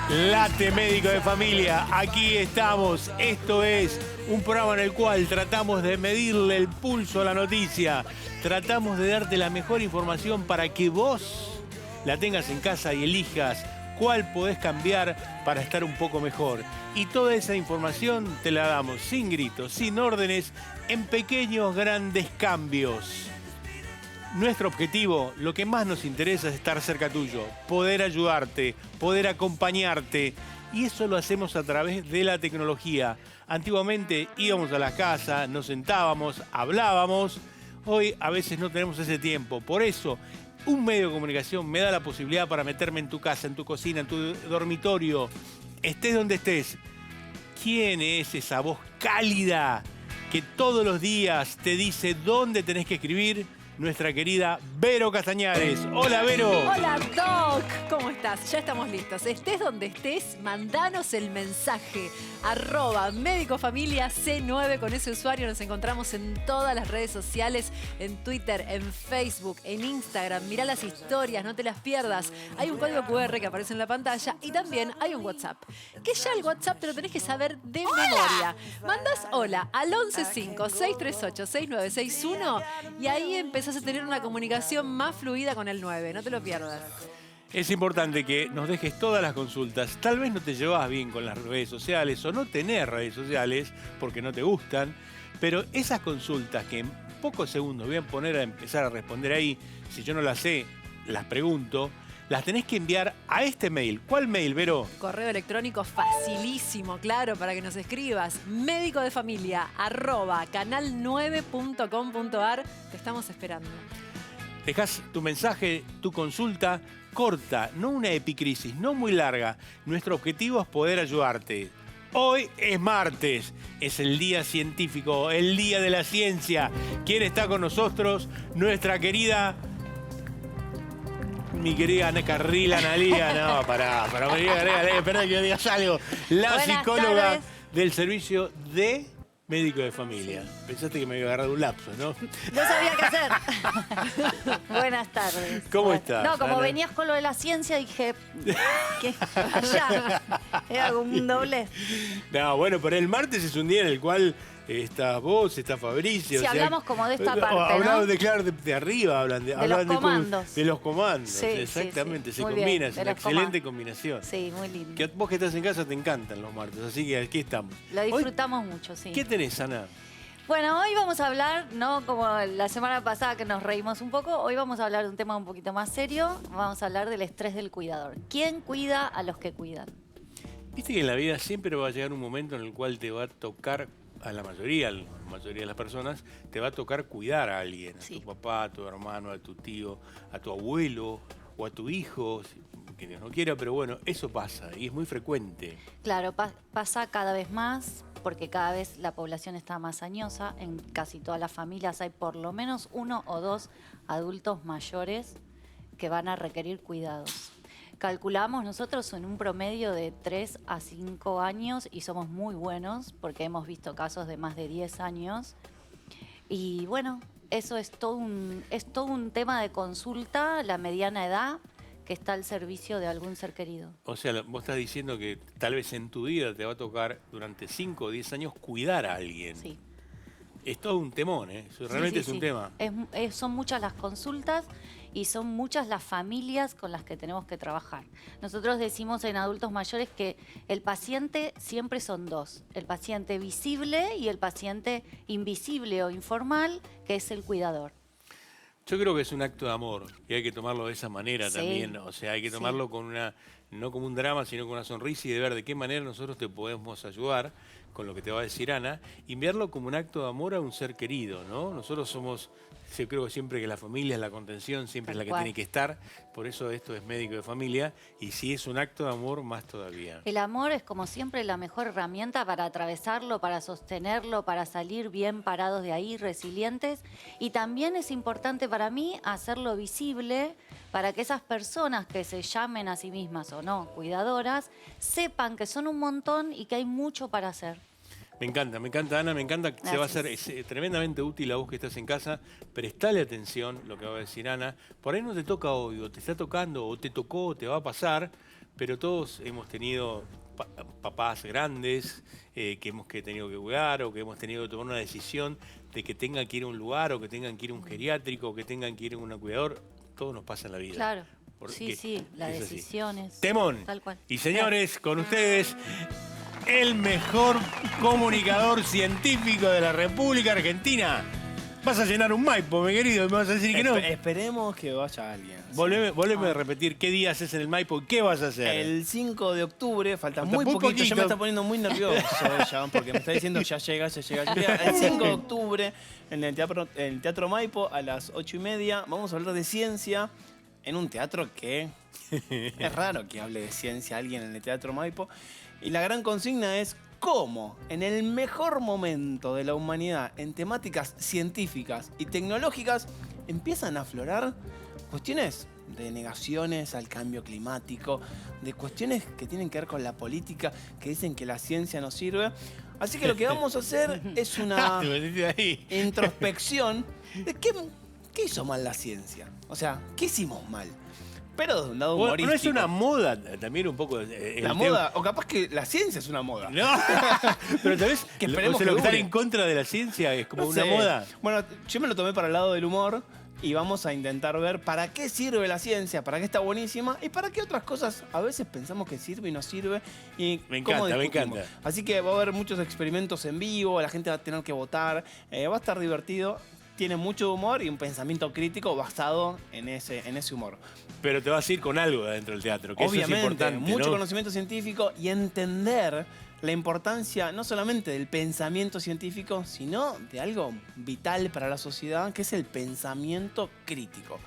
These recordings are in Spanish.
Late Médico de Familia, aquí estamos. Esto es un programa en el cual tratamos de medirle el pulso a la noticia. Tratamos de darte la mejor información para que vos la tengas en casa y elijas cuál podés cambiar para estar un poco mejor. Y toda esa información te la damos sin gritos, sin órdenes, en pequeños, grandes cambios. Nuestro objetivo, lo que más nos interesa es estar cerca tuyo, poder ayudarte, poder acompañarte. Y eso lo hacemos a través de la tecnología. Antiguamente íbamos a la casa, nos sentábamos, hablábamos. Hoy a veces no tenemos ese tiempo. Por eso, un medio de comunicación me da la posibilidad para meterme en tu casa, en tu cocina, en tu dormitorio. Estés donde estés. ¿Quién es esa voz cálida que todos los días te dice dónde tenés que escribir? Nuestra querida Vero Castañares. Hola, Vero. Hola, Doc. ¿Cómo estás? Ya estamos listos. Estés donde estés, mandanos el mensaje. @médicofamiliac9. Con ese usuario nos encontramos en todas las redes sociales, en Twitter, en Facebook, en Instagram. Mirá las historias, no te las pierdas. Hay un código QR que aparece en la pantalla y también hay un WhatsApp. Que ya el WhatsApp te lo tenés que saber de memoria. Mandás hola al 115-638-6961 y ahí empezás a tener una comunicación más fluida con el 9. No te lo pierdas. Es importante que nos dejes todas las consultas. Tal vez no te llevas bien con las redes sociales o no tenés redes sociales porque no te gustan, pero esas consultas que en pocos segundos voy a poner a empezar a responder ahí, si yo no las sé, las pregunto, las tenés que enviar a este mail. ¿Cuál mail, Vero? Correo electrónico facilísimo, claro, para que nos escribas. médicodefamilia@canal9.com.ar. Te estamos esperando. Dejás tu mensaje, tu consulta corta, no una epicrisis, no muy larga. Nuestro objetivo es poder ayudarte. Hoy es martes, es el día científico, el día de la ciencia. ¿Quién está con nosotros? Nuestra querida... Mi querida Ana Carrila Analía, no, pará, espera que digas algo. La Buenas psicóloga tardes. del servicio de médico de familia. Pensaste que me había agarrado un lapso, ¿no? No sabía qué hacer. Buenas tardes. ¿Cómo estás, No, como Ana? venías con lo de la ciencia, dije, ¿qué? Allá. Era como un doblez. No, bueno, pero el martes es un día en el cual estás vos, está Fabricio. Sí, hablamos como de esta parte, Hablaban ¿no? de, claro, de arriba, hablan de los comandos. de los comandos, Sí, exactamente. sí. Se Muy combina, bien, es de una los excelente comandos. combinación. Sí, muy lindo. Que vos que estás en casa te encantan los martes, así que aquí estamos. Lo Hoy, disfrutamos mucho, sí. ¿qué tenés, Ana? Bueno, hoy vamos a hablar, no como la semana pasada que nos reímos un poco, hoy vamos a hablar de un tema un poquito más serio. Vamos a hablar del estrés del cuidador. ¿Quién cuida a los que cuidan? Viste que en la vida siempre va a llegar un momento en el cual te va a tocar, a la mayoría de las personas, te va a tocar cuidar a alguien. A Sí. tu papá, a tu hermano, a tu tío, a tu abuelo o a tu hijo, que Dios no quiera, pero bueno, eso pasa y es muy frecuente. Claro, pasa cada vez más porque cada vez la población está más añosa. En casi todas las familias hay por lo menos 1 o 2 adultos mayores que van a requerir cuidados. Calculamos nosotros en un promedio de 3 a 5 años y somos muy buenos porque hemos visto casos de más de 10 años. Y bueno, eso es todo un tema de consulta, la mediana edad que está al servicio de algún ser querido. O sea, vos estás diciendo que tal vez en tu vida te va a tocar durante 5 o 10 años cuidar a alguien. Sí. Es todo un temón, ¿eh? Eso realmente es un tema. Son muchas las consultas y son muchas las familias con las que tenemos que trabajar. Nosotros decimos en adultos mayores que el paciente siempre son dos. El paciente visible y el paciente invisible o informal, que es el cuidador. Yo creo que es un acto de amor y hay que tomarlo de esa manera Sí. también. O sea, hay que tomarlo con una, no como un drama, sino con una sonrisa y de ver de qué manera nosotros te podemos ayudar con lo que te va a decir Ana, y verlo como un acto de amor a un ser querido, ¿no? Nosotros somos, yo creo siempre que la familia es la contención, siempre es la que tiene que estar, por eso esto es médico de familia, y si es un acto de amor, más todavía. El amor es, como siempre, la mejor herramienta para atravesarlo, para sostenerlo, para salir bien parados de ahí, resilientes. Y también es importante para mí hacerlo visible para que esas personas que se llamen a sí mismas o no cuidadoras, sepan que son un montón y que hay mucho para hacer. Me encanta, Ana, me encanta que se va a hacer tremendamente útil a vos que estás en casa. Prestale atención lo que va a decir Ana. Por ahí no te toca hoy, o te está tocando, o te tocó, o te va a pasar. pero todos hemos tenido papás grandes que hemos tenido que cuidar o que hemos tenido que tomar una decisión de que tengan que ir a un lugar o que tengan que ir a un geriátrico o que tengan que ir a un cuidador. Todo nos pasa en la vida. Claro. Porque Sí, las es así. decisiones. Temón. Tal cual. Y señores, con ustedes, el mejor comunicador científico de la República Argentina. Vas a llenar un Maipo, mi querido, y me vas a decir que no. Esperemos que vaya alguien. Volveme a repetir, ¿qué días es en el Maipo? ¿Qué vas a hacer? El 5 de octubre, falta Falta muy muy poquito. poquito. Ya me está poniendo muy nervioso ella, porque me está diciendo ya llega. El 5 de octubre, en el Teatro Maipo, a las 8:30, vamos a hablar de ciencia en un teatro que es raro que hable de ciencia alguien en el Teatro Maipo. Y la gran consigna es cómo, en el mejor momento de la humanidad, en temáticas científicas y tecnológicas, empiezan a aflorar cuestiones de negaciones al cambio climático, de cuestiones que tienen que ver con la política, que dicen que la ciencia no sirve. Así que lo que vamos a hacer es una Te metiste ahí. introspección de qué hizo mal la ciencia. O sea, ¿qué hicimos mal? Pero de un lado Bueno, humorístico. no es una moda también un poco. La moda, o capaz que la ciencia es una moda. No, pero tal vez Que esperemos lo que que estar dure. en contra de la ciencia es como No una sé. moda. Bueno, yo me lo tomé para el lado del humor y vamos a intentar ver para qué sirve la ciencia, para qué está buenísima y para qué otras cosas a veces pensamos que sirve y no sirve. Y Me cómo encanta, me discutimos. encanta. Así que va a haber muchos experimentos en vivo, la gente va a tener que votar, va a estar divertido. Tiene mucho humor y un pensamiento crítico basado en ese humor. Pero te vas a ir con algo adentro del teatro, que Obviamente, eso es importante, mucho ¿no? conocimiento científico y entender la importancia no solamente del pensamiento científico, sino de algo vital para la sociedad, que es el pensamiento crítico.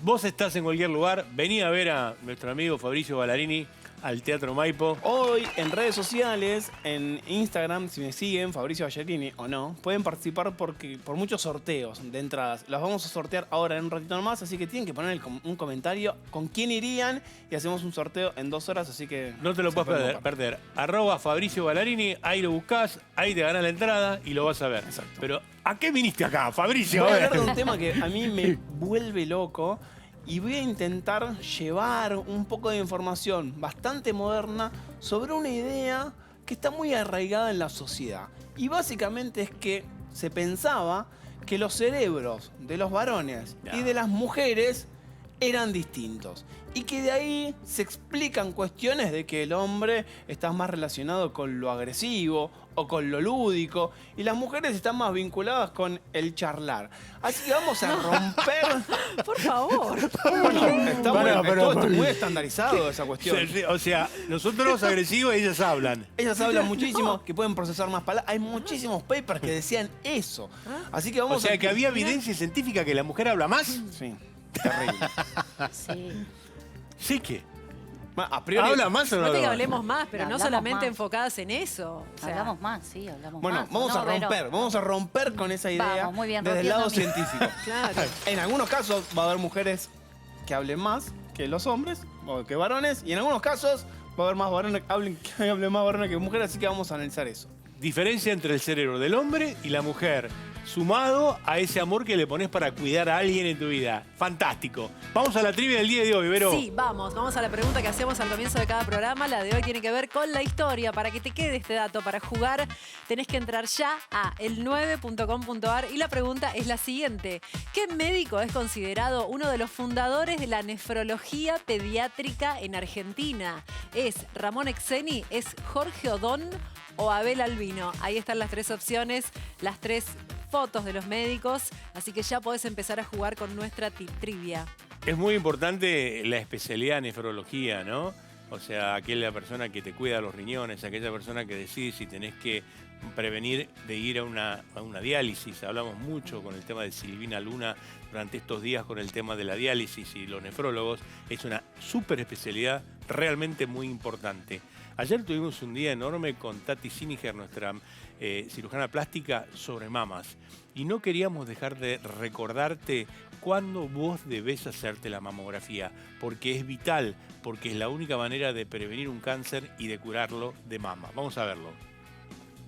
Vos estás en cualquier lugar, vení a ver a nuestro amigo Fabricio Ballarini al Teatro Maipo. Hoy en redes sociales, en Instagram, si me siguen, Fabricio Ballarini o no, pueden participar por muchos sorteos de entradas. Las vamos a sortear ahora en un ratito más, así que tienen que poner un comentario con quién irían y hacemos un sorteo en 2 horas, así que... No te lo se puedes pueden perder. copar. @Fabricio Ballarini, ahí lo buscás, ahí te ganás la entrada y lo vas a ver. Exacto. Pero, ¿a qué viniste acá, Fabricio? Voy a A ver. hablar de un tema que a mí me vuelve loco y voy a intentar llevar un poco de información bastante moderna sobre una idea que está muy arraigada en la sociedad. Y básicamente es que se pensaba que los cerebros de los varones y de las mujeres eran distintos. Y que de ahí se explican cuestiones de que el hombre está más relacionado con lo agresivo o con lo lúdico y las mujeres están más vinculadas con el charlar. Así que vamos a romper... Por favor. Bueno, está Pará, muy, pará, todo esto pará. es muy estandarizado esa cuestión. O sea, nosotros agresivos y ellas hablan. Ellas hablan muchísimo, que pueden procesar más palabras. Hay muchísimos papers que decían eso. Así que vamos O sea, a... que había evidencia científica que la mujer habla más. Sí, terrible. Sí. Sí que. A priori... ¿Habla más o no No te que habla más? hablemos más, pero no Hablamos solamente más. enfocadas en eso. O sea, Hablamos más, sí, hablamos Bueno, más. vamos No, a pero- romper con esa idea Vamos, muy bien, desde el lado rompiendo científico. Claro. En algunos casos va a haber mujeres que hablen más que los hombres o que varones, y en algunos casos va a haber más varones que hablen más varones que mujeres, así que vamos a analizar eso. Diferencia entre el cerebro del hombre y la mujer, sumado a ese amor que le pones para cuidar a alguien en tu vida. Fantástico. Vamos a la trivia del día de hoy, Vero. Sí, vamos a la pregunta que hacemos al comienzo de cada programa. La de hoy tiene que ver con la historia. Para que te quede este dato, para jugar, tenés que entrar ya a el9.com.ar y la pregunta es la siguiente. ¿Qué médico es considerado uno de los fundadores de la nefrología pediátrica en Argentina? ¿Es Ramón Exeni? ¿Es Jorge Odón o Abel Albino? Ahí están las 3 opciones, las 3 fotos de los médicos, así que ya podés empezar a jugar con nuestra trivia. Es muy importante la especialidad en nefrología, ¿no? O sea, aquella persona que te cuida los riñones, aquella persona que decide si tenés que prevenir de ir a una diálisis. Hablamos mucho con el tema de Silvina Luna durante estos días con el tema de la diálisis y los nefrólogos. Es una súper especialidad realmente muy importante. Ayer tuvimos un día enorme con Tati Siniger, nuestra cirujana plástica, sobre mamas. Y no queríamos dejar de recordarte cuándo vos debés hacerte la mamografía, porque es vital, porque es la única manera de prevenir un cáncer y de curarlo de mama. Vamos a verlo.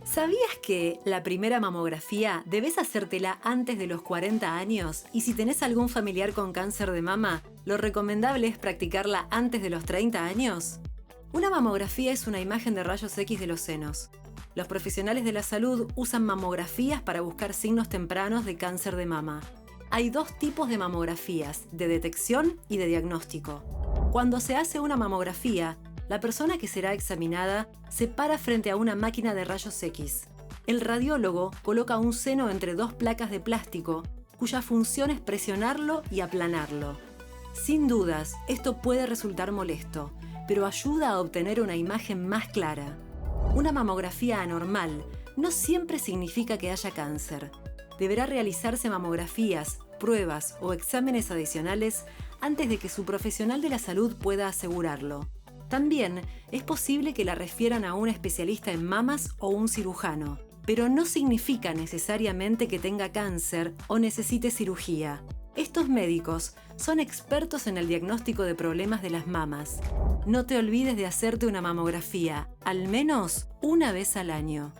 ¿Sabías que la primera mamografía debes hacértela antes de los 40 años? Y si tenés algún familiar con cáncer de mama, lo recomendable es practicarla antes de los 30 años. Una mamografía es una imagen de rayos X de los senos. Los profesionales de la salud usan mamografías para buscar signos tempranos de cáncer de mama. Hay dos tipos de mamografías, de detección y de diagnóstico. Cuando se hace una mamografía, la persona que será examinada se para frente a una máquina de rayos X. El radiólogo coloca un seno entre dos placas de plástico, cuya función es presionarlo y aplanarlo. Sin dudas, esto puede resultar molesto, pero ayuda a obtener una imagen más clara. Una mamografía anormal no siempre significa que haya cáncer. Deberá realizarse mamografías, pruebas o exámenes adicionales antes de que su profesional de la salud pueda asegurarlo. También es posible que la refieran a un especialista en mamas o un cirujano, pero no significa necesariamente que tenga cáncer o necesite cirugía. Estos médicos son expertos en el diagnóstico de problemas de las mamas. No te olvides de hacerte una mamografía, al menos una vez al año.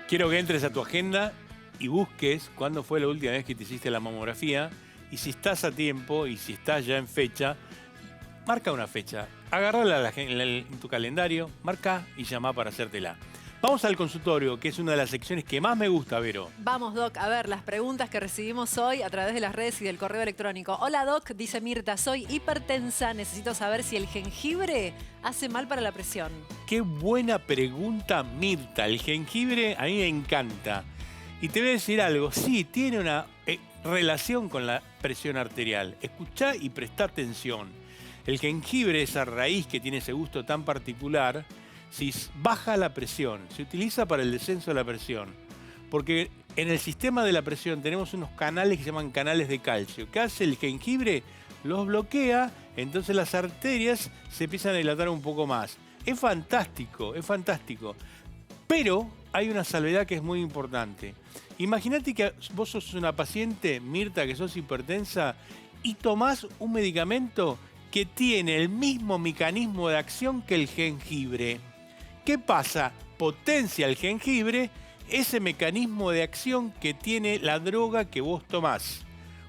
Quiero que entres a tu agenda y busques cuándo fue la última vez que te hiciste la mamografía y si estás a tiempo y si estás ya en fecha, marca una fecha. Agárrala en tu calendario, marca y llama para hacértela. Vamos al consultorio, que es una de las secciones que más me gusta, Vero. Vamos, Doc, a ver las preguntas que recibimos hoy a través de las redes y del correo electrónico. Hola, Doc, dice Mirta, soy hipertensa, necesito saber si el jengibre hace mal para la presión. Qué buena pregunta, Mirta. El jengibre a mí me encanta. Y te voy a decir algo, sí, tiene una relación con la presión arterial. Escuchá y prestá atención. El jengibre, esa raíz que tiene ese gusto tan particular, si baja la presión, se utiliza para el descenso de la presión. Porque en el sistema de la presión tenemos unos canales que se llaman canales de calcio. ¿Qué hace el jengibre? Los bloquea, entonces las arterias se empiezan a dilatar un poco más. Es fantástico, es fantástico. Pero hay una salvedad que es muy importante. Imagínate que vos sos una paciente, Mirta, que sos hipertensa, y tomás un medicamento que tiene el mismo mecanismo de acción que el jengibre. ¿Qué pasa? Potencia el jengibre ese mecanismo de acción que tiene la droga que vos tomás.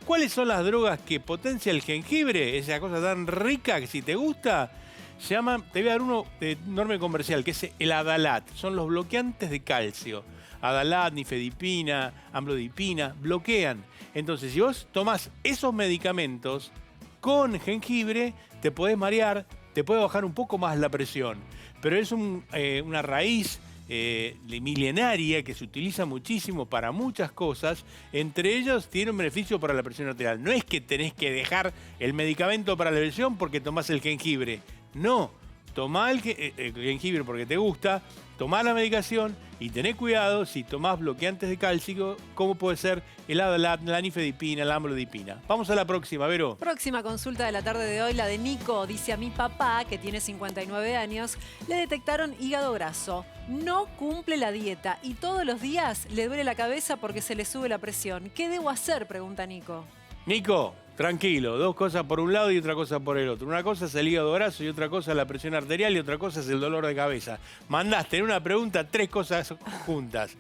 ¿Cuáles son las drogas que potencia el jengibre? Esa cosa tan rica que si te gusta, se llama, te voy a dar uno de enorme comercial, que es el Adalat. Son los bloqueantes de calcio. Adalat, nifedipina, amlodipina, bloquean. Entonces, si vos tomás esos medicamentos con jengibre, te podés marear, te puede bajar un poco más la presión. Pero es una raíz milenaria que se utiliza muchísimo para muchas cosas. Entre ellos tiene un beneficio para la presión arterial. No es que tenés que dejar el medicamento para la presión porque tomás el jengibre. No, tomá el jengibre porque te gusta, tomá la medicación y tené cuidado si tomás bloqueantes de calcio, como puede ser el Adalat, la nifedipina, la amlodipina. Vamos a la próxima, Vero. Próxima consulta de la tarde de hoy, la de Nico. Dice, a mi papá, que tiene 59 años, le detectaron hígado graso. No cumple la dieta y todos los días le duele la cabeza porque se le sube la presión. ¿Qué debo hacer?, pregunta Nico. Nico, tranquilo, dos cosas por un lado y otra cosa por el otro. Una cosa es el hígado graso y otra cosa es la presión arterial y otra cosa es el dolor de cabeza. Mandaste en una pregunta tres cosas juntas.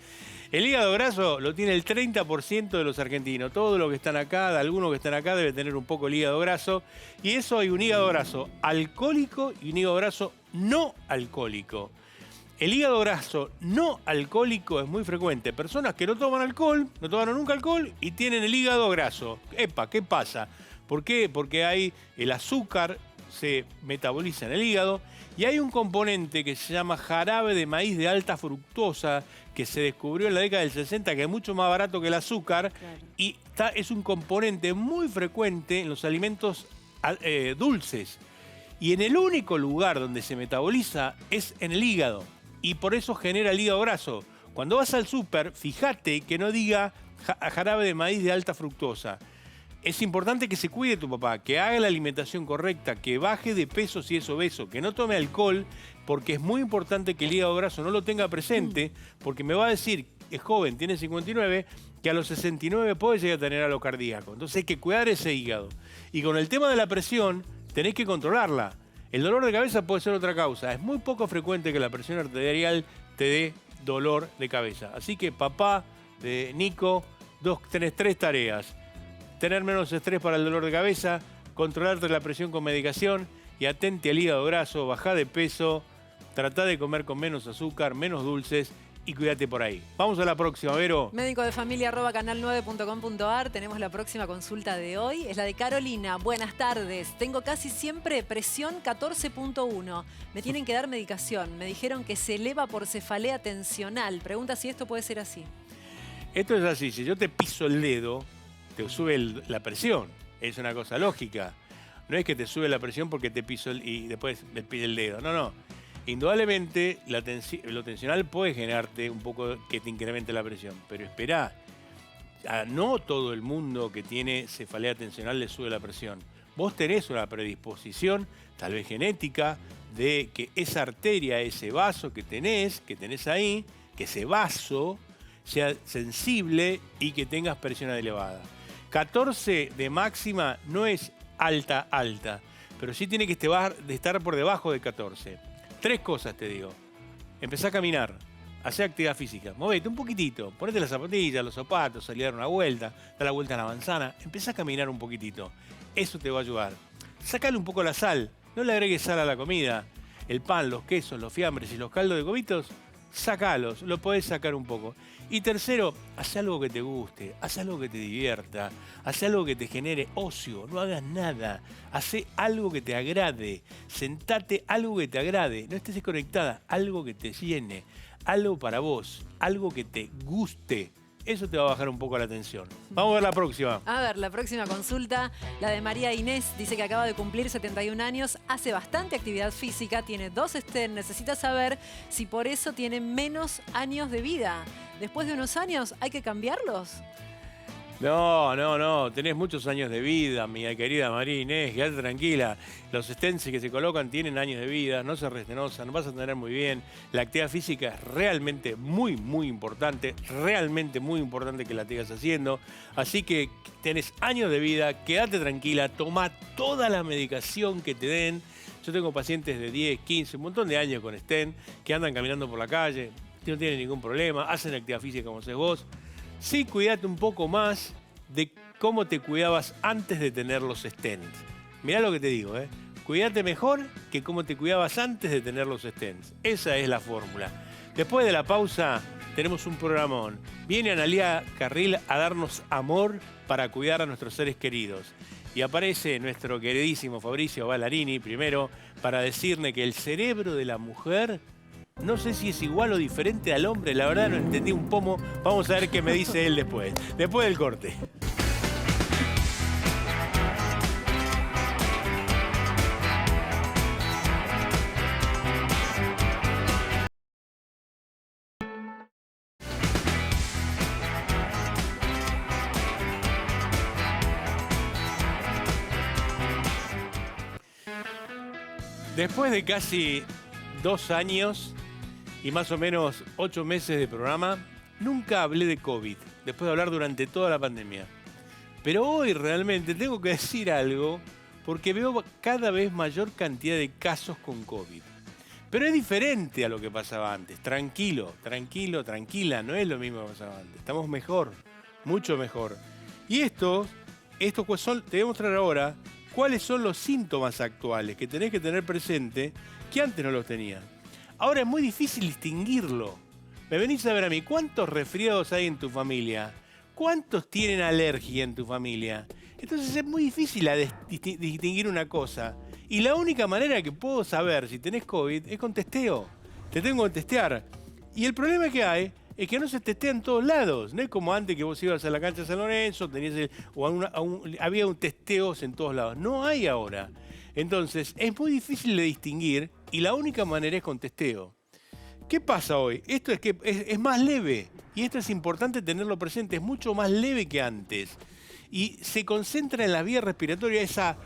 El hígado graso lo tiene el 30% de los argentinos. Todos los que están acá, de algunos que están acá, debe tener un poco el hígado graso. Y eso hay un hígado graso alcohólico y un hígado graso no alcohólico. El hígado graso no alcohólico es muy frecuente. Personas que no toman alcohol, no tomaron nunca alcohol y tienen el hígado graso. Epa, ¿qué pasa? ¿Por qué? Porque hay el azúcar, se metaboliza en el hígado y hay un componente que se llama jarabe de maíz de alta fructosa que se descubrió en la década del 60, que es mucho más barato que el azúcar. Claro. Y es un componente muy frecuente en los alimentos dulces. Y en el único lugar donde se metaboliza es en el hígado. Y por eso genera el hígado graso. Cuando vas al súper, fíjate que no diga jarabe de maíz de alta fructosa. Es importante que se cuide tu papá, que haga la alimentación correcta, que baje de peso si es obeso, que no tome alcohol, porque es muy importante que el hígado graso no lo tenga presente, porque me va a decir, es joven, tiene 59, que a los 69 puede llegar a tener algo cardíaco. Entonces hay que cuidar ese hígado. Y con el tema de la presión, tenés que controlarla. El dolor de cabeza puede ser otra causa. Es muy poco frecuente que la presión arterial te dé dolor de cabeza. Así que, papá de Nico, tenés tres tareas. Tener menos estrés para el dolor de cabeza, controlarte la presión con medicación y atente al hígado graso, bajá de peso, tratá de comer con menos azúcar, menos dulces y cuídate por ahí. Vamos a la próxima, Vero. Médico de familia @canal9.com.ar. Tenemos la próxima consulta de hoy. Es la de Carolina. Buenas tardes. Tengo casi siempre presión 14.1. Me tienen que dar medicación. Me dijeron que se eleva por cefalea tensional. Pregunta si esto puede ser así. Esto es así, si yo te piso el dedo, te sube la presión. Es una cosa lógica. No es que te sube la presión porque te piso y después me pide el dedo. No, no. Indudablemente, lo tensional puede generarte un poco que te incremente la presión, pero esperá, no todo el mundo que tiene cefalea tensional le sube la presión. Vos tenés una predisposición, tal vez genética, de que esa arteria, ese vaso que tenés ahí, que ese vaso sea sensible y que tengas presión elevada. 14 de máxima no es alta, pero sí tiene que estar por debajo de 14. 3 cosas te digo. Empezá a caminar, hacé actividad física, movete un poquitito, ponete las zapatillas, los zapatos, salí a dar una vuelta, da la vuelta a la manzana, empezá a caminar un poquitito. Eso te va a ayudar. Sacale un poco la sal, no le agregues sal a la comida. El pan, los quesos, los fiambres y los caldos de cobitos, sacalos, lo podés sacar un poco. Y tercero, haz algo que te guste, haz algo que te divierta, haz algo que te genere ocio, no hagas nada, haz algo que te agrade, sentate algo que te agrade, no estés desconectada, algo que te llene, algo para vos, algo que te guste. Eso te va a bajar un poco la tensión. Vamos a ver la próxima. A ver, la próxima consulta, la de María Inés, dice que acaba de cumplir 71 años, hace bastante actividad física, tiene 2 stents, necesita saber si por eso tiene menos años de vida. Después de unos años, ¿hay que cambiarlos? No, tenés muchos años de vida, mi querida María Inés, quédate tranquila. Los stents que se colocan tienen años de vida, no se restenosan, vas a tener muy bien. La actividad física es realmente muy importante, realmente muy importante que la estés haciendo. Así que tenés años de vida, quédate tranquila, toma toda la medicación que te den. Yo tengo pacientes de 10, 15, un montón de años con stent que andan caminando por la calle, no tienen ningún problema, hacen actividad física como haces vos. Sí, cuídate un poco más de cómo te cuidabas antes de tener los stents. Mirá lo que te digo, ¿eh? Cuídate mejor que cómo te cuidabas antes de tener los stents. Esa es la fórmula. Después de la pausa, tenemos un programón. Viene Analía Carril a darnos amor para cuidar a nuestros seres queridos. Y aparece nuestro queridísimo Fabricio Ballarini, primero, para decirle que el cerebro de la mujer... No sé si es igual o diferente al hombre, la verdad no entendí un pomo. Vamos a ver qué me dice él después del corte. Después de casi 2 años y más o menos 8 meses de programa, nunca hablé de COVID, después de hablar durante toda la pandemia. Pero hoy realmente tengo que decir algo porque veo cada vez mayor cantidad de casos con COVID. Pero es diferente a lo que pasaba antes. Tranquilo, tranquila, no es lo mismo que pasaba antes. Estamos mejor, mucho mejor. Y te voy a mostrar ahora cuáles son los síntomas actuales que tenés que tener presente que antes no los tenía. Ahora es muy difícil distinguirlo. Me venís a ver a mí, ¿cuántos resfriados hay en tu familia? ¿Cuántos tienen alergia en tu familia? Entonces es muy difícil distinguir una cosa. Y la única manera que puedo saber si tenés COVID es con testeo. Te tengo que testear. Y el problema que hay es que no se testea en todos lados. No es como antes que vos ibas a la cancha de San Lorenzo, había un testeo en todos lados. No hay ahora. Entonces es muy difícil de distinguir y la única manera es con testeo. ¿Qué pasa hoy? Esto es que es más leve y esto es importante tenerlo presente, es mucho más leve que antes. Y se concentra en la vía respiratoria esa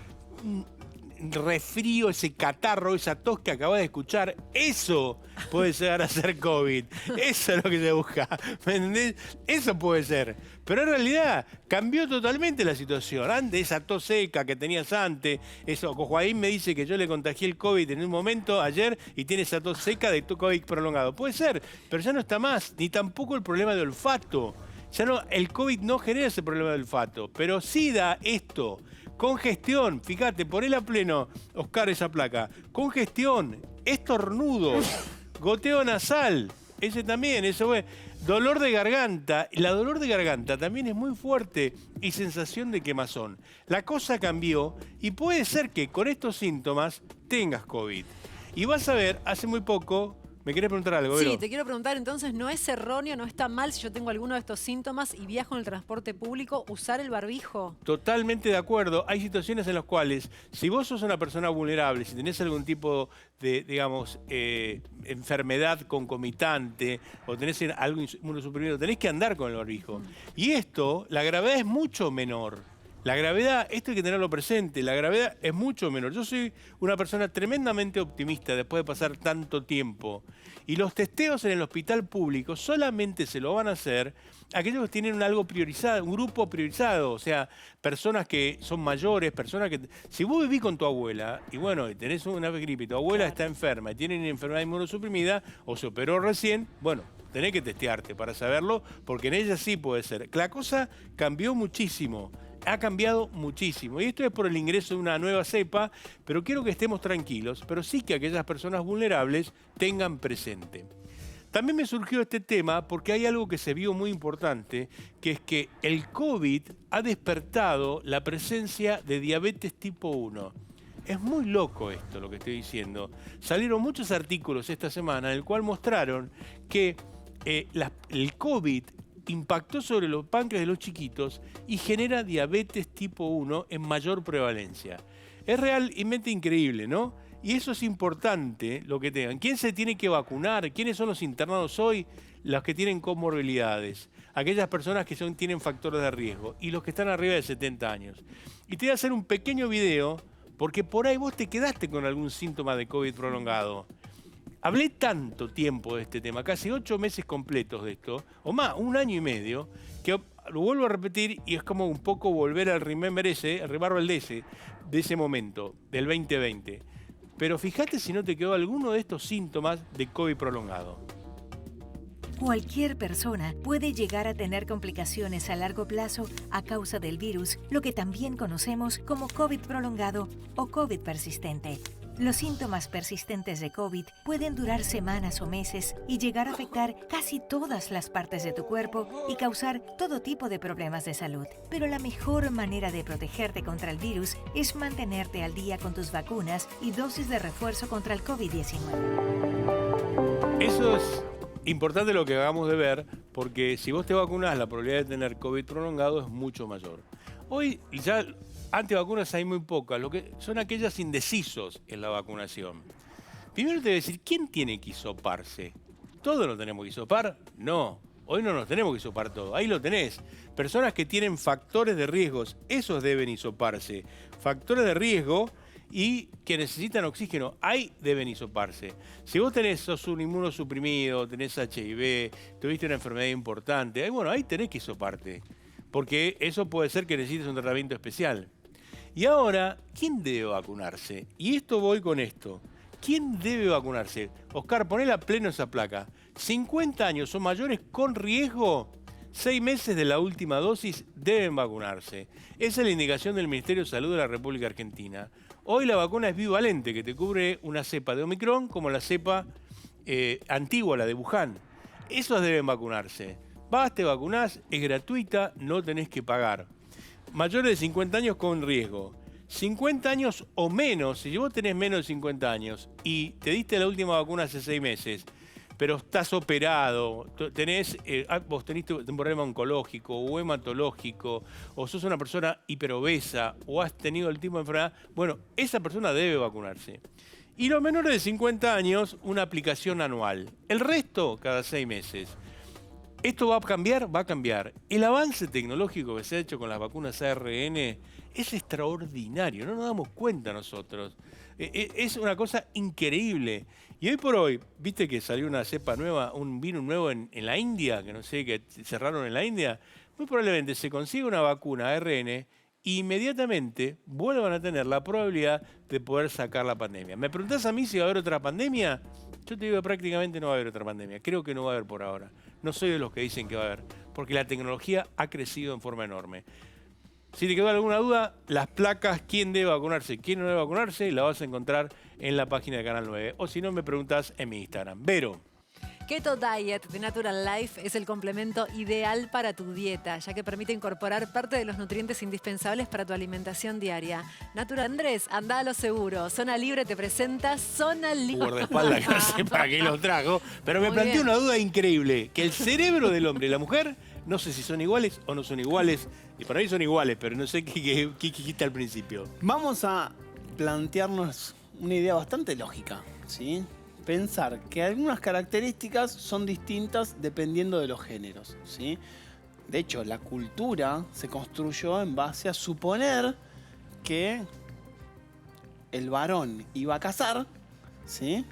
resfrío, ese catarro, esa tos que acabas de escuchar. Eso puede llegar a ser COVID. Eso es lo que se busca. ¿Me entendés? Eso puede ser. Pero en realidad cambió totalmente la situación. Antes, esa tos seca que tenías antes, eso, Joaquín me dice que yo le contagié el COVID en un momento ayer y tiene esa tos seca de COVID prolongado. Puede ser, pero ya no está más. Ni tampoco el problema de olfato. Ya no, el COVID no genera ese problema de olfato, pero sí da esto. Congestión, fíjate, ponela a pleno, Oscar, esa placa. Congestión, estornudos, goteo nasal, ese también, eso fue. Dolor de garganta, la dolor de garganta también es muy fuerte y sensación de quemazón. La cosa cambió y puede ser que con estos síntomas tengas COVID. Y vas a ver, hace muy poco, ¿me querés preguntar algo, Vero? Sí, te quiero preguntar entonces, ¿no es erróneo, no está mal si yo tengo alguno de estos síntomas y viajo en el transporte público, usar el barbijo? Totalmente de acuerdo. Hay situaciones en las cuales, si vos sos una persona vulnerable, si tenés algún tipo de, digamos, enfermedad concomitante o tenés algo inmunosuprimido, tenés que andar con el barbijo. Y esto, la gravedad es mucho menor. La gravedad, esto hay que tenerlo presente, la gravedad es mucho menor. Yo soy una persona tremendamente optimista después de pasar tanto tiempo. Y los testeos en el hospital público solamente se lo van a hacer aquellos que tienen algo priorizado, un grupo priorizado. O sea, personas que son mayores, personas que... Si vos vivís con tu abuela y bueno, y tenés una gripe y tu abuela está enferma y tiene una enfermedad inmunosuprimida o se operó recién, bueno, tenés que testearte para saberlo porque en ella sí puede ser. La cosa cambió muchísimo. Ha cambiado muchísimo. Y esto es por el ingreso de una nueva cepa, pero quiero que estemos tranquilos, pero sí que aquellas personas vulnerables tengan presente. También me surgió este tema porque hay algo que se vio muy importante, que es que el COVID ha despertado la presencia de diabetes tipo 1. Es muy loco esto lo que estoy diciendo. Salieron muchos artículos esta semana en el cual mostraron que el COVID impactó sobre los páncreas de los chiquitos y genera diabetes tipo 1 en mayor prevalencia. Es realmente increíble, ¿no? Y eso es importante lo que tengan. ¿Quién se tiene que vacunar? ¿Quiénes son los internados hoy? Los que tienen comorbilidades. Aquellas personas que tienen factores de riesgo y los que están arriba de 70 años. Y te voy a hacer un pequeño video porque por ahí vos te quedaste con algún síntoma de COVID prolongado. Hablé tanto tiempo de este tema, casi 8 meses completos de esto, o más, 1 año y medio, que lo vuelvo a repetir y es como un poco volver al remember ese, al revival de ese momento, del 2020. Pero fíjate si no te quedó alguno de estos síntomas de COVID prolongado. Cualquier persona puede llegar a tener complicaciones a largo plazo a causa del virus, lo que también conocemos como COVID prolongado o COVID persistente. Los síntomas persistentes de COVID pueden durar semanas o meses y llegar a afectar casi todas las partes de tu cuerpo y causar todo tipo de problemas de salud. Pero la mejor manera de protegerte contra el virus es mantenerte al día con tus vacunas y dosis de refuerzo contra el COVID-19. Eso es importante lo que acabamos de ver, porque si vos te vacunás, la probabilidad de tener COVID prolongado es mucho mayor. Hoy ya antivacunas hay muy pocas, lo que son aquellas indecisos en la vacunación. Primero te voy a decir, ¿quién tiene que hisoparse? ¿Todos nos tenemos que hisopar? No, hoy no nos tenemos que hisopar todos, ahí lo tenés. Personas que tienen factores de riesgos, esos deben hisoparse. Factores de riesgo y que necesitan oxígeno, ahí deben hisoparse. Si vos sos un inmunosuprimido, tenés HIV, tuviste una enfermedad importante, bueno, ahí tenés que hisoparte. Porque eso puede ser que necesites un tratamiento especial. Y ahora, ¿quién debe vacunarse? Y esto voy con esto. ¿Quién debe vacunarse? Oscar, ponele a pleno esa placa. 50 años o mayores con riesgo, 6 meses de la última dosis deben vacunarse. Esa es la indicación del Ministerio de Salud de la República Argentina. Hoy la vacuna es bivalente, que te cubre una cepa de Omicron como la cepa antigua, la de Wuhan. Esos deben vacunarse. Vas, te vacunás, es gratuita, no tenés que pagar. Mayores de 50 años con riesgo. 50 años o menos, si vos tenés menos de 50 años y te diste la última vacuna hace 6 meses, pero estás operado, vos tenés un problema oncológico o hematológico, o sos una persona hiperobesa, o has tenido el tipo de enfermedad, bueno, esa persona debe vacunarse. Y los menores de 50 años, una aplicación anual. El resto, cada 6 meses. ¿Esto va a cambiar? Va a cambiar. El avance tecnológico que se ha hecho con las vacunas ARN es extraordinario, no nos damos cuenta nosotros. Es una cosa increíble. Y hoy por hoy, viste que salió una cepa nueva, un virus nuevo en la India, que no sé, que cerraron en la India. Muy probablemente se consiga una vacuna ARN e inmediatamente vuelvan a tener la probabilidad de poder sacar la pandemia. ¿Me preguntás a mí si va a haber otra pandemia? Yo te digo que prácticamente no va a haber otra pandemia. Creo que no va a haber por ahora. No soy de los que dicen que va a haber, porque la tecnología ha crecido en forma enorme. Si te quedó alguna duda, las placas, quién debe vacunarse, quién no debe vacunarse, la vas a encontrar en la página de Canal 9. O si no, me preguntas en mi Instagram. Vero. Keto Diet de Natural Life es el complemento ideal para tu dieta, ya que permite incorporar parte de los nutrientes indispensables para tu alimentación diaria. Natural Andrés, anda a lo seguro. Zona Libre te presenta Zona Libre. Guardaespaldas, que no sé para qué los trajo. Pero me Muy planteó bien. una duda increíble. Que el cerebro del hombre y la mujer, no sé si son iguales o no son iguales. Y para mí son iguales, pero no sé qué dijiste al principio. Vamos a plantearnos una idea bastante lógica, ¿sí? Pensar que algunas características son distintas dependiendo de los géneros, ¿sí? De hecho, la cultura se construyó en base a suponer que el varón iba a cazar, ¿sí?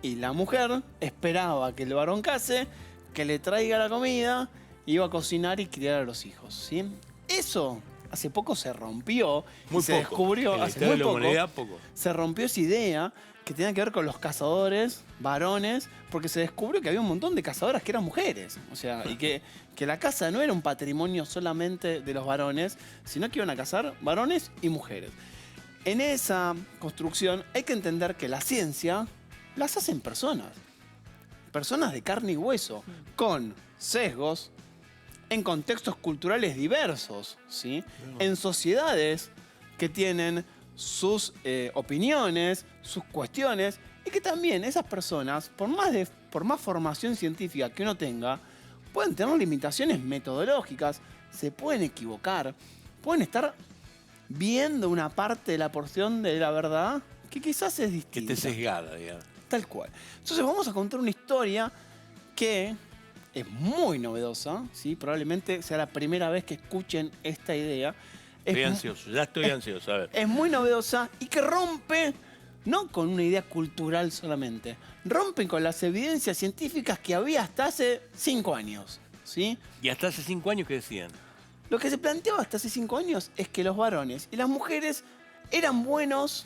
Y la mujer esperaba que el varón case, que le traiga la comida, iba a cocinar y criar a los hijos, ¿sí? Eso hace poco se rompió Muy y se poco. descubrió, En la hace historia muy de la poco, humanidad, poco. se rompió esa idea que tenía que ver con los cazadores varones, porque se descubrió que había un montón de cazadoras que eran mujeres. O sea, y que la caza no era un patrimonio solamente de los varones, sino que iban a cazar varones y mujeres. En esa construcción hay que entender que la ciencia las hacen personas. Personas de carne y hueso, con sesgos, en contextos culturales diversos, ¿sí? En sociedades que tienen sus opiniones, sus cuestiones, y que también esas personas, por más formación científica que uno tenga, pueden tener limitaciones metodológicas, se pueden equivocar, pueden estar viendo una parte de la porción de la verdad que quizás es Que distinta. esté sesgada, digamos. Tal cual. Entonces vamos a contar una historia que es muy novedosa, ¿sí? Probablemente sea la primera vez que escuchen esta idea. Estoy Es mu- ansioso, ya estoy ansioso. A ver. es muy novedosa y que rompe, no con una idea cultural solamente, rompe con las evidencias científicas que había hasta hace 5 años, ¿sí? Y hasta hace 5 años que decían. Lo que se planteaba hasta hace 5 años es que los varones y las mujeres eran buenos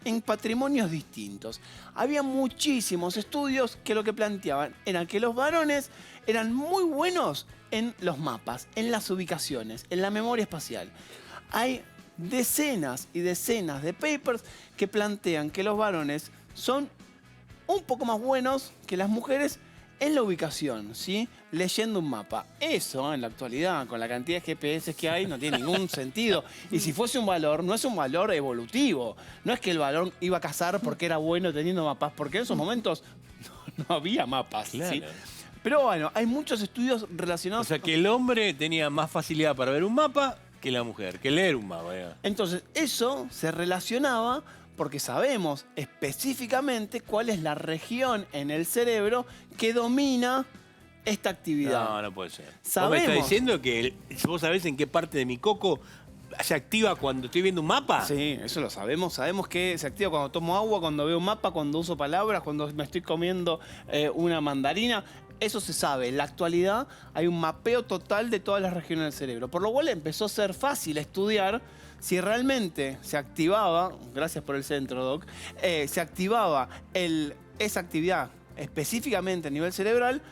en patrimonios distintos. Había muchísimos estudios que lo que planteaban era que los varones eran muy buenos en los mapas, en las ubicaciones, en la memoria espacial. Hay decenas y decenas de papers que plantean que los varones son un poco más buenos que las mujeres en la ubicación, ¿sí? Leyendo un mapa. Eso, en la actualidad, con la cantidad de GPS que hay, no tiene ningún sentido. Y si fuese un valor, no es un valor evolutivo. No es que el varón iba a cazar porque era bueno teniendo mapas, porque en esos momentos no había mapas, ¿sí? Claro. Pero bueno, hay muchos estudios O relacionados. sea, que el hombre tenía más facilidad para ver un mapa que la mujer, que leer un mapa. Digamos. Entonces, eso se relacionaba porque sabemos específicamente cuál es la región en el cerebro que domina esta actividad. No, no puede ser. Vos me Sabemos. estás diciendo que vos sabés en qué parte de mi coco se activa cuando estoy viendo un mapa. Sí, eso lo sabemos. Sabemos que se activa cuando tomo agua, cuando veo un mapa, cuando uso palabras, cuando me estoy comiendo una mandarina. Eso se sabe. En la actualidad hay un mapeo total de todas las regiones del cerebro. Por lo cual empezó a ser fácil estudiar si realmente se activaba, gracias por el centro, Doc, se activaba esa actividad específicamente a nivel cerebral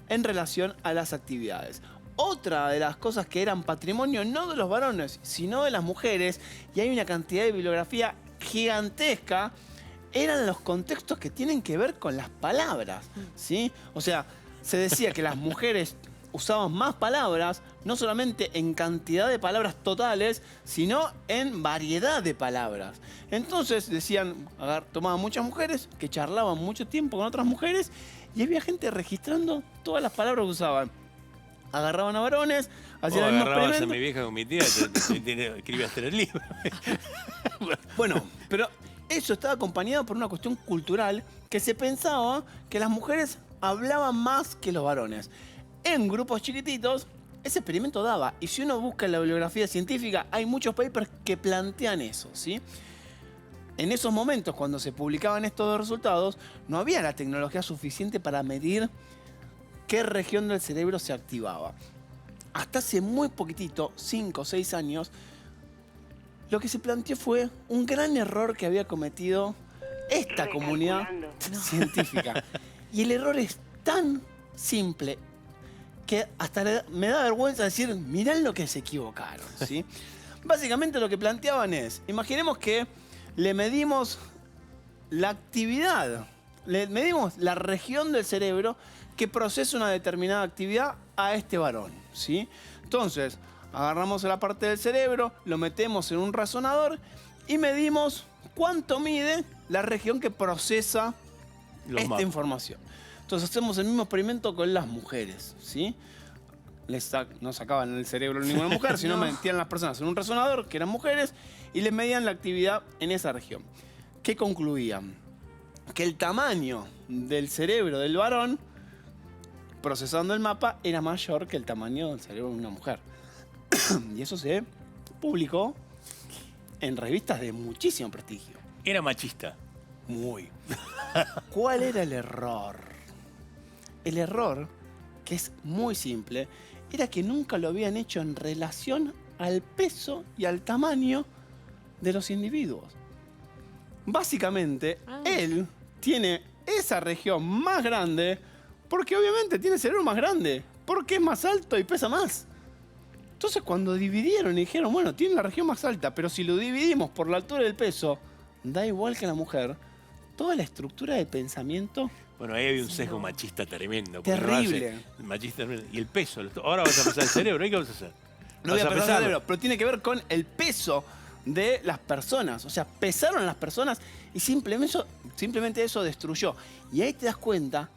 en relación a las actividades. Otra de las cosas que eran patrimonio no de los varones, sino de las mujeres, y hay una cantidad de bibliografía gigantesca, eran los contextos que tienen que ver con las palabras, ¿sí? O sea, se decía que las mujeres usaban más palabras, no solamente en cantidad de palabras totales, sino en variedad de palabras. Entonces decían, tomaban muchas mujeres que charlaban mucho tiempo con otras mujeres y había gente registrando todas las palabras que usaban. Agarraban a varones, Vos hacían el mismo agarrabas a experimento. mi vieja con mi tía y escribías 3 libros. Bueno, pero eso estaba acompañado por una cuestión cultural que se pensaba que las mujeres hablaban más que los varones. En grupos chiquititos, ese experimento daba. Y si uno busca en la bibliografía científica, hay muchos papers que plantean eso, ¿sí? En esos momentos, cuando se publicaban estos resultados, no había la tecnología suficiente para medir qué región del cerebro se activaba. Hasta hace muy poquitito, 5 o 6 años, lo que se planteó fue un gran error que había cometido esta comunidad científica. Y el error es tan simple que hasta me da vergüenza decir, mirá en lo que se equivocaron, ¿sí? Básicamente lo que planteaban es, imaginemos que le medimos la actividad, le medimos la región del cerebro que procesa una determinada actividad a este varón, ¿sí? Entonces, agarramos la parte del cerebro, lo metemos en un resonador y medimos cuánto mide la región que procesa esta información. Entonces hacemos el mismo experimento con las mujeres, ¿sí? No sacaban el cerebro de ninguna mujer, sino metían las personas en un resonador, que eran mujeres, y les medían la actividad en esa región. ¿Qué concluían? Que el tamaño del cerebro del varón, procesando el mapa, era mayor que el tamaño del cerebro de una mujer. Y eso se publicó en revistas de muchísimo prestigio. Era machista. Muy. ¿Cuál era el error? El error, que es muy simple, era que nunca lo habían hecho en relación al peso y al tamaño de los individuos. Básicamente, él tiene esa región más grande porque obviamente tiene el cerebro más grande, porque es más alto y pesa más. Entonces cuando dividieron y dijeron, bueno, tiene la región más alta, pero si lo dividimos por la altura del peso, da igual que la mujer, toda la estructura de pensamiento... Bueno, ahí había un sesgo machista tremendo. Terrible. Machista tremendo. Y el peso. Ahora vas a pesar el cerebro. ¿Y qué vas a hacer? No voy a pesar el cerebro, pero tiene que ver con el peso de las personas. O sea, pesaron a las personas y simplemente eso destruyó. Y ahí te das cuenta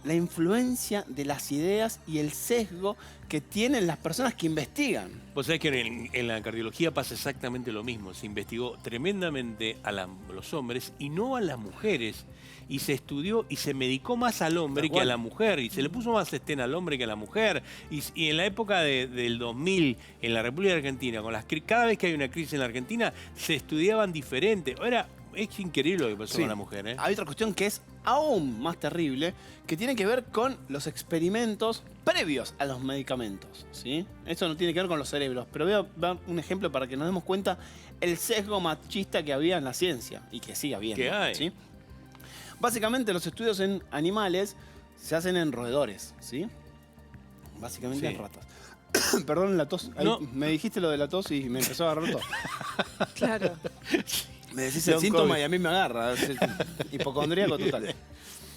la influencia de las ideas y el sesgo que tienen las personas que investigan. Vos sabés que en la cardiología pasa exactamente lo mismo. Se investigó tremendamente a los hombres y no a las mujeres. Y se estudió y se medicó más al hombre que a la mujer. Y se le puso más estén al hombre que a la mujer. Y en la época del 2000, en la República Argentina, cada vez que hay una crisis en la Argentina, se estudiaban diferente. Es increíble lo que pasó con la mujer, ¿eh? Hay otra cuestión que es aún más terrible, que tiene que ver con los experimentos previos a los medicamentos, ¿sí? Esto no tiene que ver con los cerebros, pero voy a dar un ejemplo para que nos demos cuenta el sesgo machista que había en la ciencia y que sigue habiendo. ¿Qué hay? ¿Sí? Básicamente los estudios en animales se hacen en roedores, ¿sí? Básicamente en ratas. Perdón la tos. Ahí me dijiste lo de la tos y me empezó a agarrar tos. Claro. Me decís el síntoma y a mí me agarra. Es hipocondríaco total.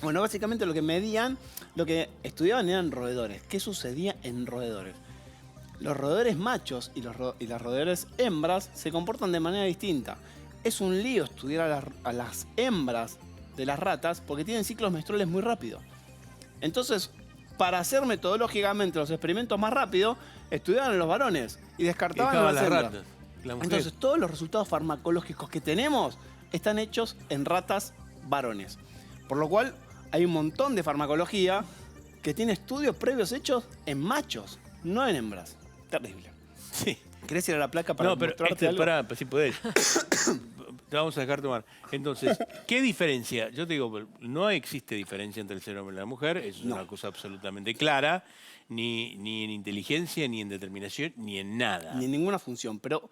Bueno, básicamente lo que estudiaban eran roedores. ¿Qué sucedía en roedores? Los roedores machos y las roedores hembras se comportan de manera distinta. Es un lío estudiar a las hembras de las ratas porque tienen ciclos menstruales muy rápidos. Entonces, para hacer metodológicamente los experimentos más rápido, estudiaban a los varones y descartaban a las hembras. ratas. Entonces, todos los resultados farmacológicos que tenemos están hechos en ratas varones. Por lo cual, hay un montón de farmacología que tiene estudios previos hechos en machos, no en hembras. Terrible. Sí. ¿Querés ir a la placa para mostrarte algo? Pará, si podés. Te vamos a dejar tomar. Entonces, ¿qué diferencia? Yo te digo, no existe diferencia entre el ser hombre y la mujer. Es una cosa absolutamente clara. Ni en inteligencia, ni en determinación, ni en nada. Ni en ninguna función. Pero,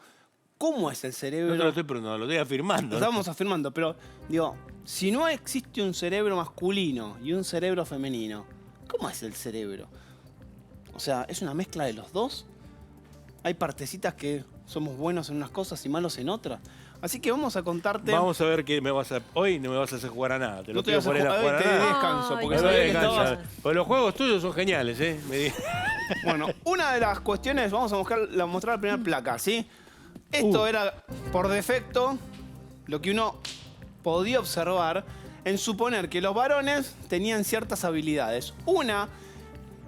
¿cómo es el cerebro? No te lo estoy preguntando, lo estoy afirmando. Lo estamos afirmando, pero, digo, si no existe un cerebro masculino y un cerebro femenino, ¿cómo es el cerebro? O sea, ¿es una mezcla de los dos? ¿Hay partecitas que somos buenos en unas cosas y malos en otras? Así que vamos a contarte... Vamos a ver qué me vas a... Hoy no me vas a hacer jugar a nada. Te lo te vas a poner a jugar a te nada. descanso, porque Me sabía que descansa. estabas... Pues los juegos tuyos son geniales, ¿eh? Bueno, una de las cuestiones, vamos a mostrar la primera placa, ¿sí? Esto era, por defecto, lo que uno podía observar en suponer que los varones tenían ciertas habilidades. Una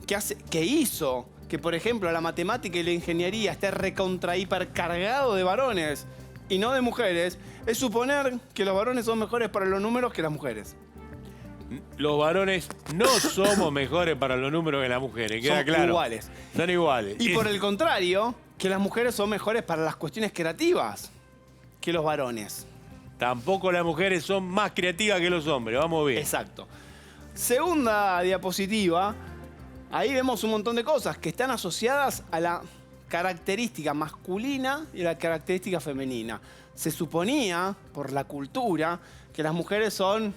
que hizo que, por ejemplo, la matemática y la ingeniería esté recontra hipercargado de varones y no de mujeres, es suponer que los varones son mejores para los números que las mujeres. Los varones no somos mejores para los números que las mujeres, queda Son claro. iguales. Son iguales. Y por el contrario, que las mujeres son mejores para las cuestiones creativas que los varones. Tampoco las mujeres son más creativas que los hombres, vamos bien. Exacto. Segunda diapositiva, ahí vemos un montón de cosas que están asociadas a la característica masculina y la característica femenina. Se suponía, por la cultura, que las mujeres son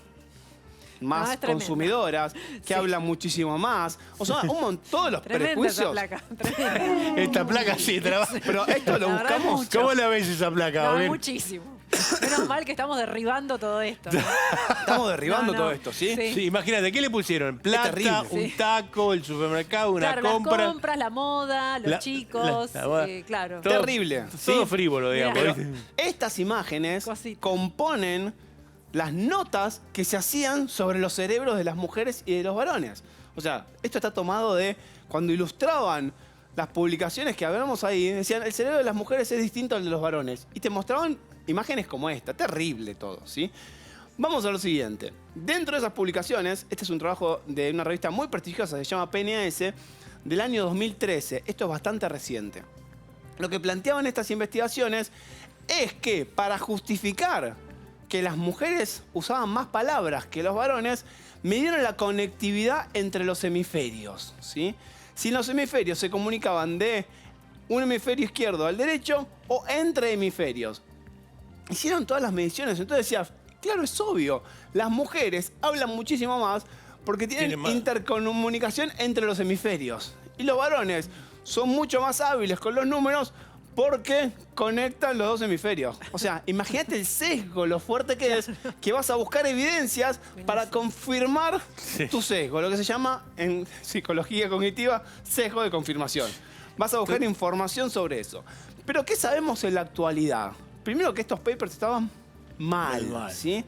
más es tremenda. consumidoras, que hablan muchísimo más. O sea, todos los Tremenda esa prejuicios. placa. Tremenda. Esta placa sí trabaja. Pero esto lo La verdad, buscamos. mucho. ¿Cómo la ves esa placa? No, Bien. muchísimo. Menos mal que estamos derribando todo esto. ¿no? Estamos derribando No, no. todo esto, ¿sí? Sí. Sí, imagínate, ¿qué le pusieron? Plata, terrible. un Sí. taco, el supermercado, una Claro, compra. las compras, la moda, los La- chicos, claro. Todo- Terrible, ¿sí? Todo frívolo, digamos. Mira. ¿viste? Estas imágenes Cosita. componen las notas que se hacían sobre los cerebros de las mujeres y de los varones. O sea, esto está tomado de cuando ilustraban las publicaciones que hablamos ahí, decían, el cerebro de las mujeres es distinto al de los varones. Y te mostraban imágenes como esta, terrible todo, ¿sí? Vamos a lo siguiente. Dentro de esas publicaciones, este es un trabajo de una revista muy prestigiosa, se llama PNAS, del año 2013. Esto es bastante reciente. Lo que planteaban estas investigaciones es que para justificar que las mujeres usaban más palabras que los varones, midieron la conectividad entre los hemisferios, ¿sí? Si los hemisferios se comunicaban de un hemisferio izquierdo al derecho o entre hemisferios. Hicieron todas las mediciones, entonces decías, claro, es obvio, las mujeres hablan muchísimo más porque tienen Tienen más. intercomunicación entre los hemisferios. Y los varones son mucho más hábiles con los números porque conectan los dos hemisferios. O sea, imagínate el sesgo, lo fuerte que es, que vas a buscar evidencias para confirmar tu sesgo, lo que se llama en psicología cognitiva sesgo de confirmación. Vas a buscar información sobre eso. Pero ¿qué sabemos en la actualidad? Primero que estos papers estaban mal, Muy mal. ¿sí?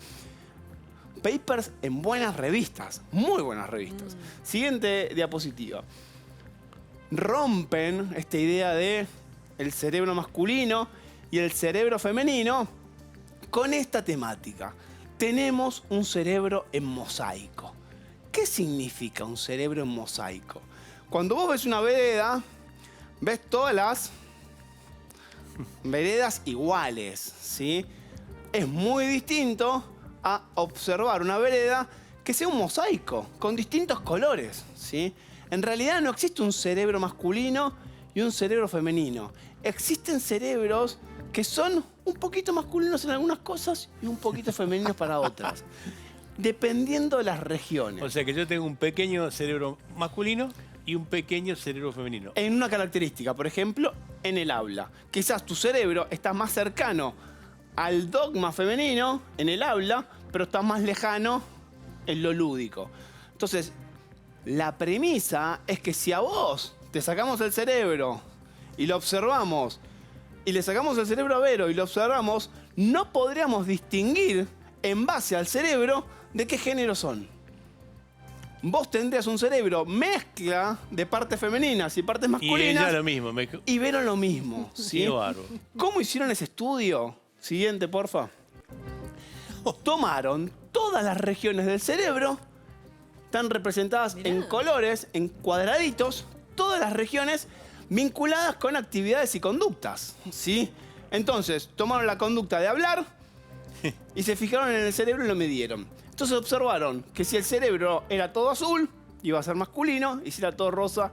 Papers en buenas revistas, muy buenas revistas. Siguiente diapositiva. Rompen esta idea de el cerebro masculino y el cerebro femenino con esta temática. Tenemos un cerebro en mosaico. ¿Qué significa un cerebro en mosaico? Cuando vos ves una vereda, ves todas las veredas iguales, ¿sí? Es muy distinto a observar una vereda que sea un mosaico, con distintos colores, ¿sí? En realidad no existe un cerebro masculino y un cerebro femenino. Existen cerebros que son un poquito masculinos en algunas cosas y un poquito femeninos para otras, dependiendo de las regiones. O sea que yo tengo un pequeño cerebro masculino y un pequeño cerebro femenino. En una característica, por ejemplo, en el habla. Quizás tu cerebro está más cercano al dogma femenino en el habla, pero está más lejano en lo lúdico. Entonces, la premisa es que si a vos te sacamos el cerebro y lo observamos, y le sacamos el cerebro a Vero y lo observamos, no podríamos distinguir en base al cerebro de qué género son. Vos tendrías un cerebro mezcla de partes femeninas y partes Y masculinas. ella lo mismo. Y Vero lo mismo, ¿sí? Qué bárbaro. ¿Cómo hicieron ese estudio? Siguiente, porfa. Tomaron todas las regiones del cerebro, están representadas en colores, en cuadraditos, todas las regiones vinculadas con actividades y conductas, ¿sí? Entonces, tomaron la conducta de hablar y se fijaron en el cerebro y lo midieron. Entonces observaron que si el cerebro era todo azul, iba a ser masculino, y si era todo rosa,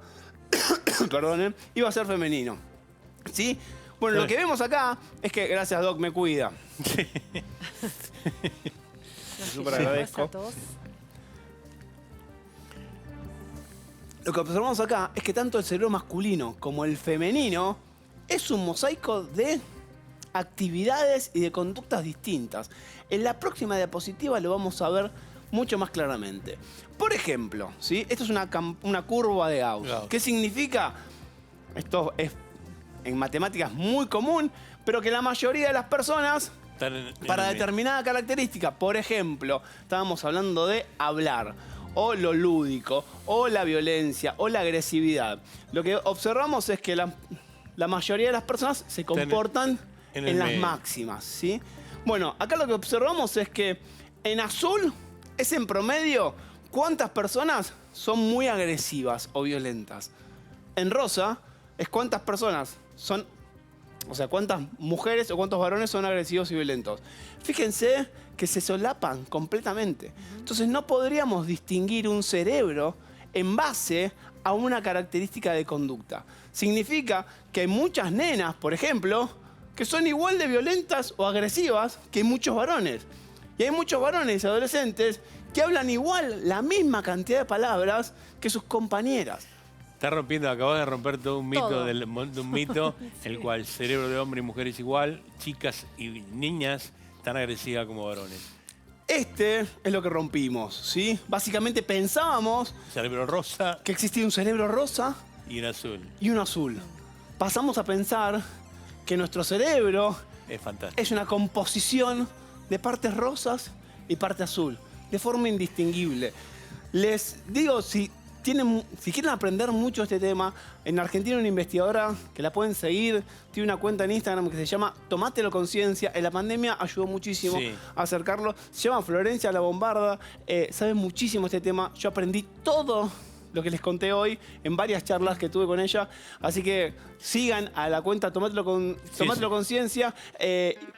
perdonen, iba a ser femenino. ¿Sí? Bueno, lo que vemos acá es que, gracias Doc, me cuida. Súper agradezco. A todos. Lo que observamos acá es que tanto el cerebro masculino como el femenino es un mosaico de actividades y de conductas distintas. En la próxima diapositiva lo vamos a ver mucho más claramente. Por ejemplo, ¿sí? Esto es una curva de Gauss. Gauss. ¿Qué significa? Esto es en matemáticas muy común, pero que la mayoría de las personas, Están en para el- determinada característica, por ejemplo, estábamos hablando de hablar, o lo lúdico, o la violencia, o la agresividad. Lo que observamos es que la mayoría de las personas se comportan en el en las medio. máximas, ¿sí? Bueno, acá lo que observamos es que en azul es en promedio cuántas personas son muy agresivas o violentas. En rosa es cuántas personas son, o sea, cuántas mujeres o cuántos varones son agresivos y violentos. Fíjense que se solapan completamente. Entonces no podríamos distinguir un cerebro en base a una característica de conducta. Significa que hay muchas nenas, por ejemplo, que son igual de violentas o agresivas que muchos varones. Y hay muchos varones y adolescentes que hablan igual, la misma cantidad de palabras que sus compañeras. Acabas de romper todo un mito, Todo. de un mito el cual el cerebro de hombre y mujer es igual, chicas y niñas tan agresivas como varones. Este es lo que rompimos, ¿sí? Básicamente pensábamos Cerebro rosa que existía un cerebro rosa y un azul. y uno azul. Pasamos a pensar que nuestro cerebro Es fantástico. es una composición de partes rosas y parte azul, de forma indistinguible. Les digo, si quieren aprender mucho este tema, en Argentina hay una investigadora que la pueden seguir, tiene una cuenta en Instagram que se llama Tomátelo Conciencia. En la pandemia ayudó muchísimo Sí. a acercarlo. Se llama Florencia La Bombarda, sabe muchísimo este tema. Yo aprendí todo lo que les conté hoy en varias charlas que tuve con ella. Así que sigan a la cuenta Tomátelo Conciencia.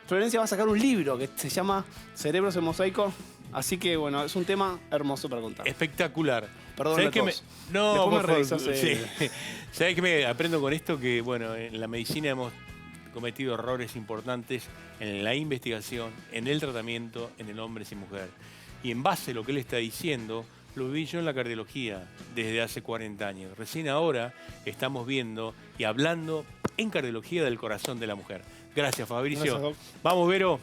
Florencia va a sacar un libro que se llama Cerebros en Mosaico. Así que, bueno, es un tema hermoso para contar. Espectacular. Perdón ¿Sabés la qué tos. No, Después me por favor, revisás el- sí. ¿Sabés qué me aprendo con esto? Que, bueno, en la medicina hemos cometido errores importantes en la investigación, en el tratamiento, en el hombres y mujeres. Y en base a lo que él está diciendo, lo viví yo en la cardiología desde hace 40 años. Recién ahora estamos viendo y hablando en cardiología del corazón de la mujer. Gracias, Fabricio. Gracias, Doc. Vamos, Vero.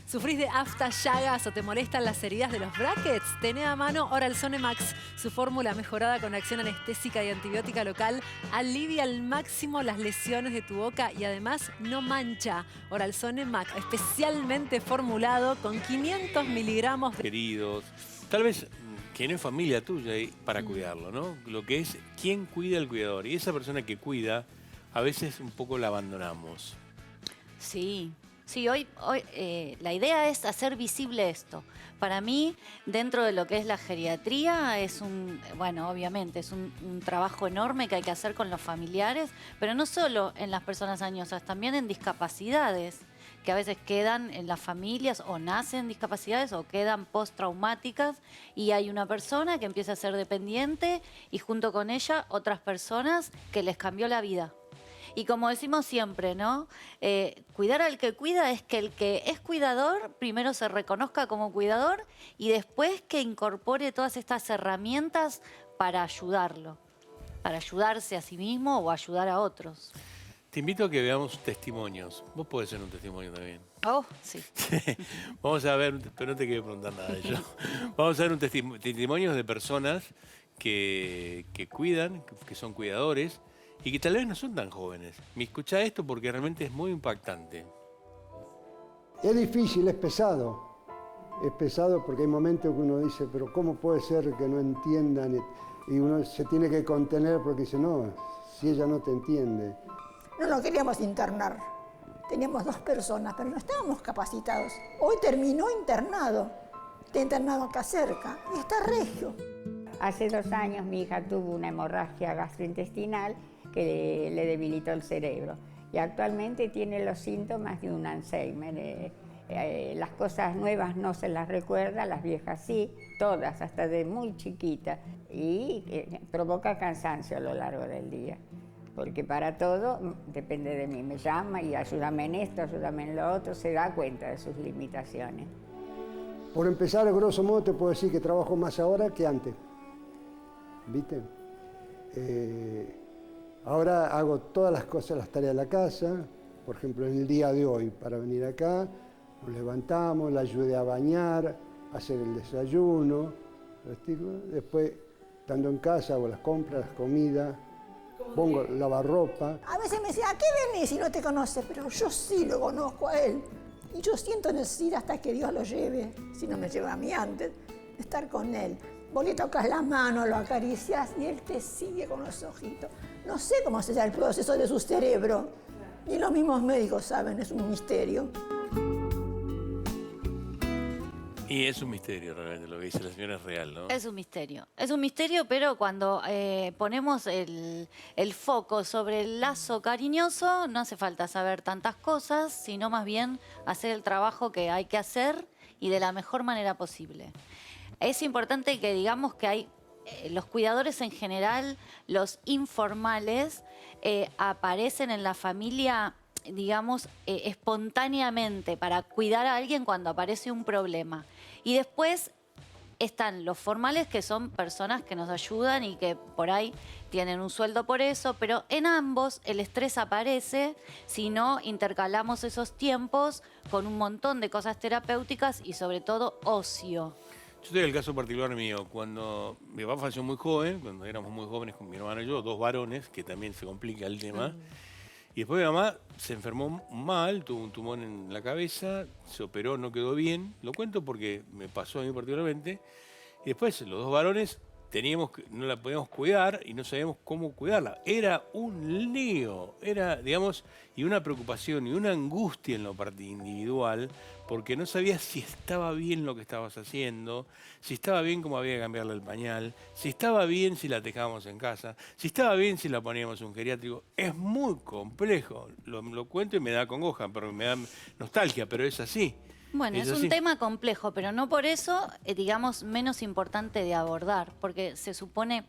¿Sufrís de afta, llagas o te molestan las heridas de los brackets? Tené a mano Oralzone Max. Su fórmula mejorada con acción anestésica y antibiótica local alivia al máximo las lesiones de tu boca y además no mancha. Oralzone Max, especialmente formulado con 500 miligramos de... Queridos, tal vez que no es familia tuya para cuidarlo, ¿no? Lo que es quién cuida al cuidador. Y esa persona que cuida, a veces un poco la abandonamos. Sí, sí, hoy la idea es hacer visible esto. Para mí, dentro de lo que es la geriatría, es bueno, obviamente, es un trabajo enorme que hay que hacer con los familiares, pero no solo en las personas añosas, también en discapacidades, que a veces quedan en las familias o nacen discapacidades o quedan postraumáticas y hay una persona que empieza a ser dependiente y junto con ella otras personas que les cambió la vida. Y como decimos siempre, ¿no? Cuidar al que cuida es que el que es cuidador primero se reconozca como cuidador y después que incorpore todas estas herramientas para ayudarlo, para ayudarse a sí mismo o ayudar a otros. Te invito a que veamos testimonios. Vos podés ser un testimonio también. Oh, sí. Vamos a ver, pero no te quiero preguntar nada de ello. Vamos a ver testimonios de personas que cuidan, que son cuidadores y que tal vez no son tan jóvenes. Me escucha esto porque realmente es muy impactante. Es difícil, es pesado. Es pesado porque hay momentos que uno dice, pero ¿cómo puede ser que no entiendan? Y uno se tiene que contener porque dice, no, si ella no te entiende. No lo queríamos internar. Teníamos 2 personas, pero no estábamos capacitados. Hoy terminó internado. Está internado acá cerca y está regio. Hace 2 años mi hija tuvo una hemorragia gastrointestinal que le debilitó el cerebro y actualmente tiene los síntomas de un Alzheimer. Las cosas nuevas no se las recuerda, las viejas sí, todas, hasta de muy chiquita, y provoca cansancio a lo largo del día. Porque para todo depende de mí, me llama y ayúdame en esto, ayúdame en lo otro, se da cuenta de sus limitaciones. Por empezar, a grosso modo, te puedo decir que trabajo más ahora que antes. ¿Viste? Ahora hago todas las cosas, las tareas de la casa. Por ejemplo, en el día de hoy, para venir acá, nos levantamos, la ayudé a bañar, a hacer el desayuno. Después, estando en casa, hago las compras, las comidas, pongo lavarropa. A veces me decía, ¿a qué venís si no te conoce? Pero yo sí lo conozco a él. Y yo siento necesidad hasta que Dios lo lleve, si no me lleva a mí antes, de estar con él. Vos le tocas la mano, lo acaricias y él te sigue con los ojitos. No sé cómo se llama el proceso de su cerebro. Ni los mismos médicos saben, es un misterio. Y es un misterio realmente, lo que dice la señora es real, ¿no? Es un misterio, pero cuando ponemos el foco sobre el lazo cariñoso, no hace falta saber tantas cosas, sino más bien hacer el trabajo que hay que hacer y de la mejor manera posible. Es importante que digamos que hay los cuidadores en general, los informales, aparecen en la familia, digamos, espontáneamente para cuidar a alguien cuando aparece un problema. Y después están los formales, que son personas que nos ayudan y que por ahí tienen un sueldo por eso, pero en ambos el estrés aparece si no intercalamos esos tiempos con un montón de cosas terapéuticas y sobre todo ocio. Yo tengo el caso particular mío. Cuando mi papá falleció muy joven, cuando éramos muy jóvenes con mi hermano y yo, 2 varones, que también se complica el tema. Y después mi mamá se enfermó mal, tuvo un tumor en la cabeza, se operó, no quedó bien. Lo cuento porque me pasó a mí particularmente. Y después los 2 varones no la podíamos cuidar y no sabíamos cómo cuidarla. Era un lío, era, digamos, y una preocupación y una angustia en lo individual, porque no sabías si estaba bien lo que estabas haciendo, si estaba bien cómo había que cambiarle el pañal, si estaba bien si la dejábamos en casa, si estaba bien si la poníamos en un geriátrico. Es muy complejo. Lo cuento y me da congoja, pero me da nostalgia, pero es así. Bueno, es un tema complejo, pero no por eso, digamos, menos importante de abordar, porque se supone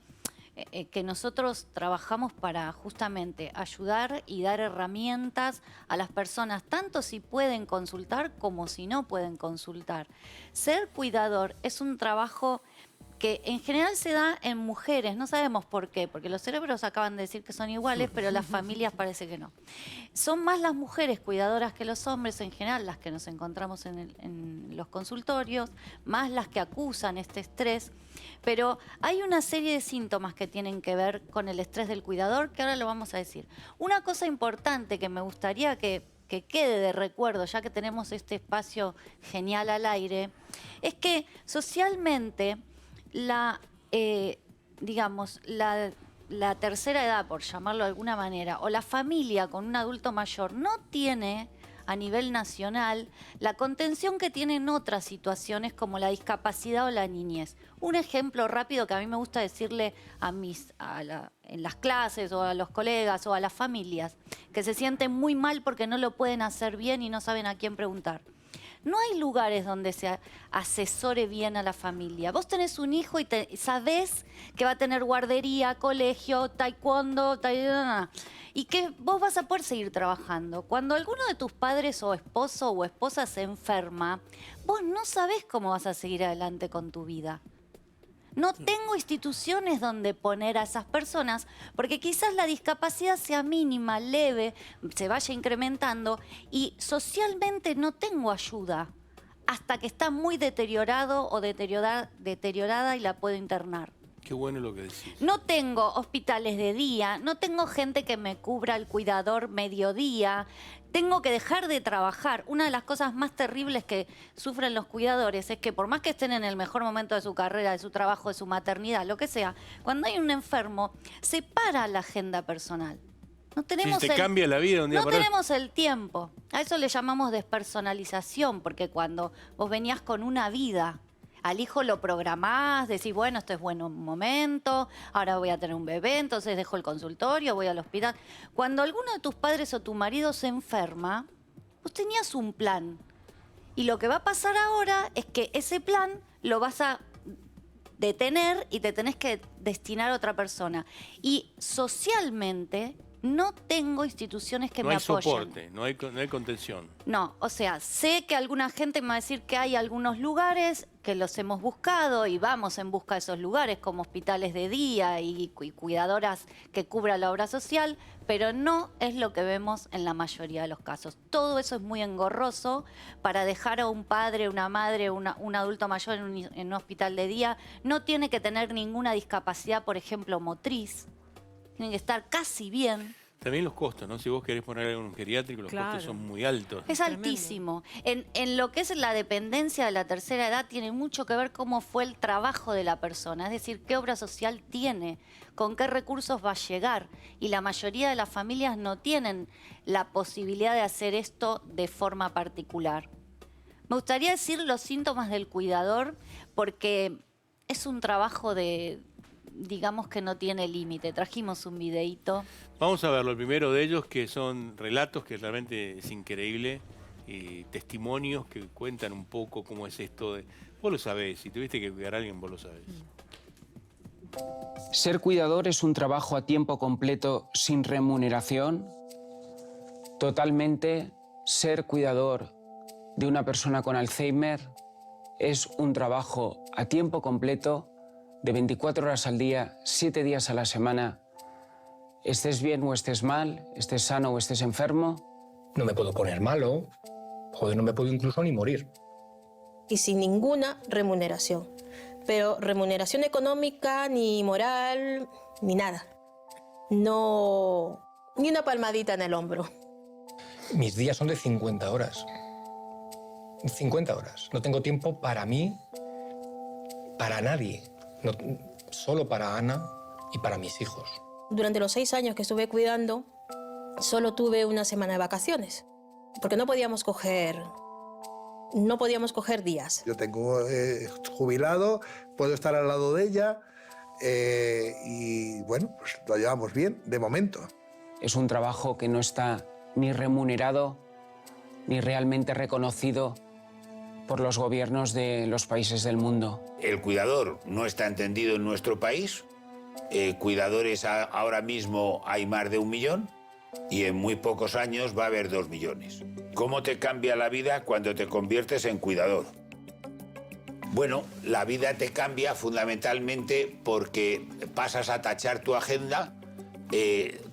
que nosotros trabajamos para justamente ayudar y dar herramientas a las personas, tanto si pueden consultar como si no pueden consultar. Ser cuidador es un trabajo que en general se da en mujeres, no sabemos por qué, porque los cerebros acaban de decir que son iguales, pero las familias parece que no. Son más las mujeres cuidadoras que los hombres en general, las que nos encontramos en los consultorios, más las que acusan este estrés, pero hay una serie de síntomas que tienen que ver con el estrés del cuidador, que ahora lo vamos a decir. Una cosa importante que me gustaría que quede de recuerdo, ya que tenemos este espacio genial al aire, es que socialmente la tercera edad, por llamarlo de alguna manera, o la familia con un adulto mayor no tiene a nivel nacional la contención que tienen otras situaciones como la discapacidad o la niñez. Un ejemplo rápido que a mí me gusta decirle en las clases o a los colegas o a las familias que se sienten muy mal porque no lo pueden hacer bien y no saben a quién preguntar. No hay lugares donde se asesore bien a la familia. Vos tenés un hijo y sabés que va a tener guardería, colegio, taekwondo, y que vos vas a poder seguir trabajando. Cuando alguno de tus padres o esposo o esposa se enferma, vos no sabés cómo vas a seguir adelante con tu vida. No tengo instituciones donde poner a esas personas, porque quizás la discapacidad sea mínima, leve, se vaya incrementando y socialmente no tengo ayuda hasta que está muy deteriorado o deteriorada y la puedo internar. Qué bueno lo que decís. No tengo hospitales de día, no tengo gente que me cubra el cuidador mediodía. Tengo que dejar de trabajar. Una de las cosas más terribles que sufren los cuidadores es que por más que estén en el mejor momento de su carrera, de su trabajo, de su maternidad, lo que sea, cuando hay un enfermo, se para la agenda personal. No tenemos te cambia la vida un día no para tenemos el tiempo. A eso le llamamos despersonalización, porque cuando vos venías con una vida, al hijo lo programás, decís, bueno, esto es bueno un momento, ahora voy a tener un bebé, entonces dejo el consultorio, voy al hospital. Cuando alguno de tus padres o tu marido se enferma, vos tenías un plan. Y lo que va a pasar ahora es que ese plan lo vas a detener y te tenés que destinar a otra persona. Y socialmente no tengo instituciones que me apoyen. No hay soporte, no hay contención. No, o sea, sé que alguna gente me va a decir que hay algunos lugares que los hemos buscado y vamos en busca de esos lugares, como hospitales de día y cuidadoras que cubran la obra social, pero no es lo que vemos en la mayoría de los casos. Todo eso es muy engorroso para dejar a un padre, una madre, un adulto mayor en un hospital de día. No tiene que tener ninguna discapacidad, por ejemplo, motriz. Tienen que estar casi bien. También los costos, ¿no? Si vos querés poner algo en un geriátrico, los costos son muy altos. Es altísimo. En lo que es la dependencia de la tercera edad tiene mucho que ver cómo fue el trabajo de la persona, es decir, qué obra social tiene, con qué recursos va a llegar. Y la mayoría de las familias no tienen la posibilidad de hacer esto de forma particular. Me gustaría decir los síntomas del cuidador porque es un trabajo digamos que no tiene límite. Trajimos un videíto. Vamos a verlo. El primero de ellos, que son relatos que realmente es increíble, y testimonios que cuentan un poco cómo es esto de... Vos lo sabés, si tuviste que cuidar a alguien, vos lo sabés. ¿Ser cuidador es un trabajo a tiempo completo sin remuneración? Totalmente, ser cuidador de una persona con Alzheimer es un trabajo a tiempo completo, de 24 horas al día, 7 días a la semana. Estés bien o estés mal, estés sano o estés enfermo. No me puedo poner malo, joder, no me puedo incluso ni morir. Y sin ninguna remuneración. Pero remuneración económica, ni moral, ni nada. No, ni una palmadita en el hombro. Mis días son de 50 horas. 50 horas. No tengo tiempo para mí, para nadie. No, solo para Ana y para mis hijos. Durante los 6 años que estuve cuidando, solo tuve una semana de vacaciones. Porque no podíamos coger días. Yo tengo jubilado, puedo estar al lado de ella y bueno, pues lo llevamos bien, de momento. Es un trabajo que no está ni remunerado ni realmente reconocido por los gobiernos de los países del mundo. El cuidador no está entendido en nuestro país. Cuidadores ahora mismo hay más de 1 millón y en muy pocos años va a haber 2 millones. ¿Cómo te cambia la vida cuando te conviertes en cuidador? Bueno, la vida te cambia fundamentalmente porque pasas a tachar tu agenda.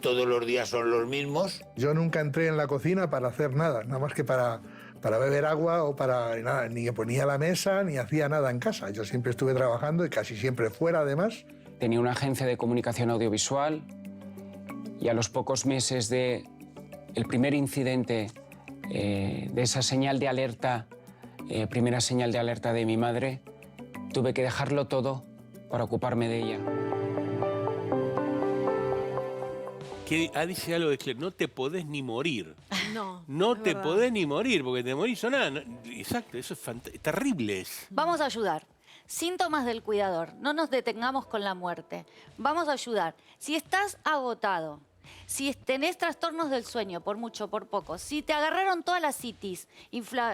Todos los días son los mismos. Yo nunca entré en la cocina para hacer nada más que para beber agua o para nada, ni ponía la mesa ni hacía nada en casa. Yo siempre estuve trabajando y casi siempre fuera, además. Tenía una agencia de comunicación audiovisual y a los pocos meses del primer incidente, de esa señal de alerta, primera señal de alerta de mi madre, tuve que dejarlo todo para ocuparme de ella. Que dice algo de que no te podés ni morir. No. No es te verdad. podés ni morir, porque te morís o nada. Exacto, eso es terrible. Vamos a ayudar. Síntomas del cuidador. No nos detengamos con la muerte. Vamos a ayudar. Si estás agotado, si tenés trastornos del sueño, por mucho, por poco, si te agarraron todas las citis,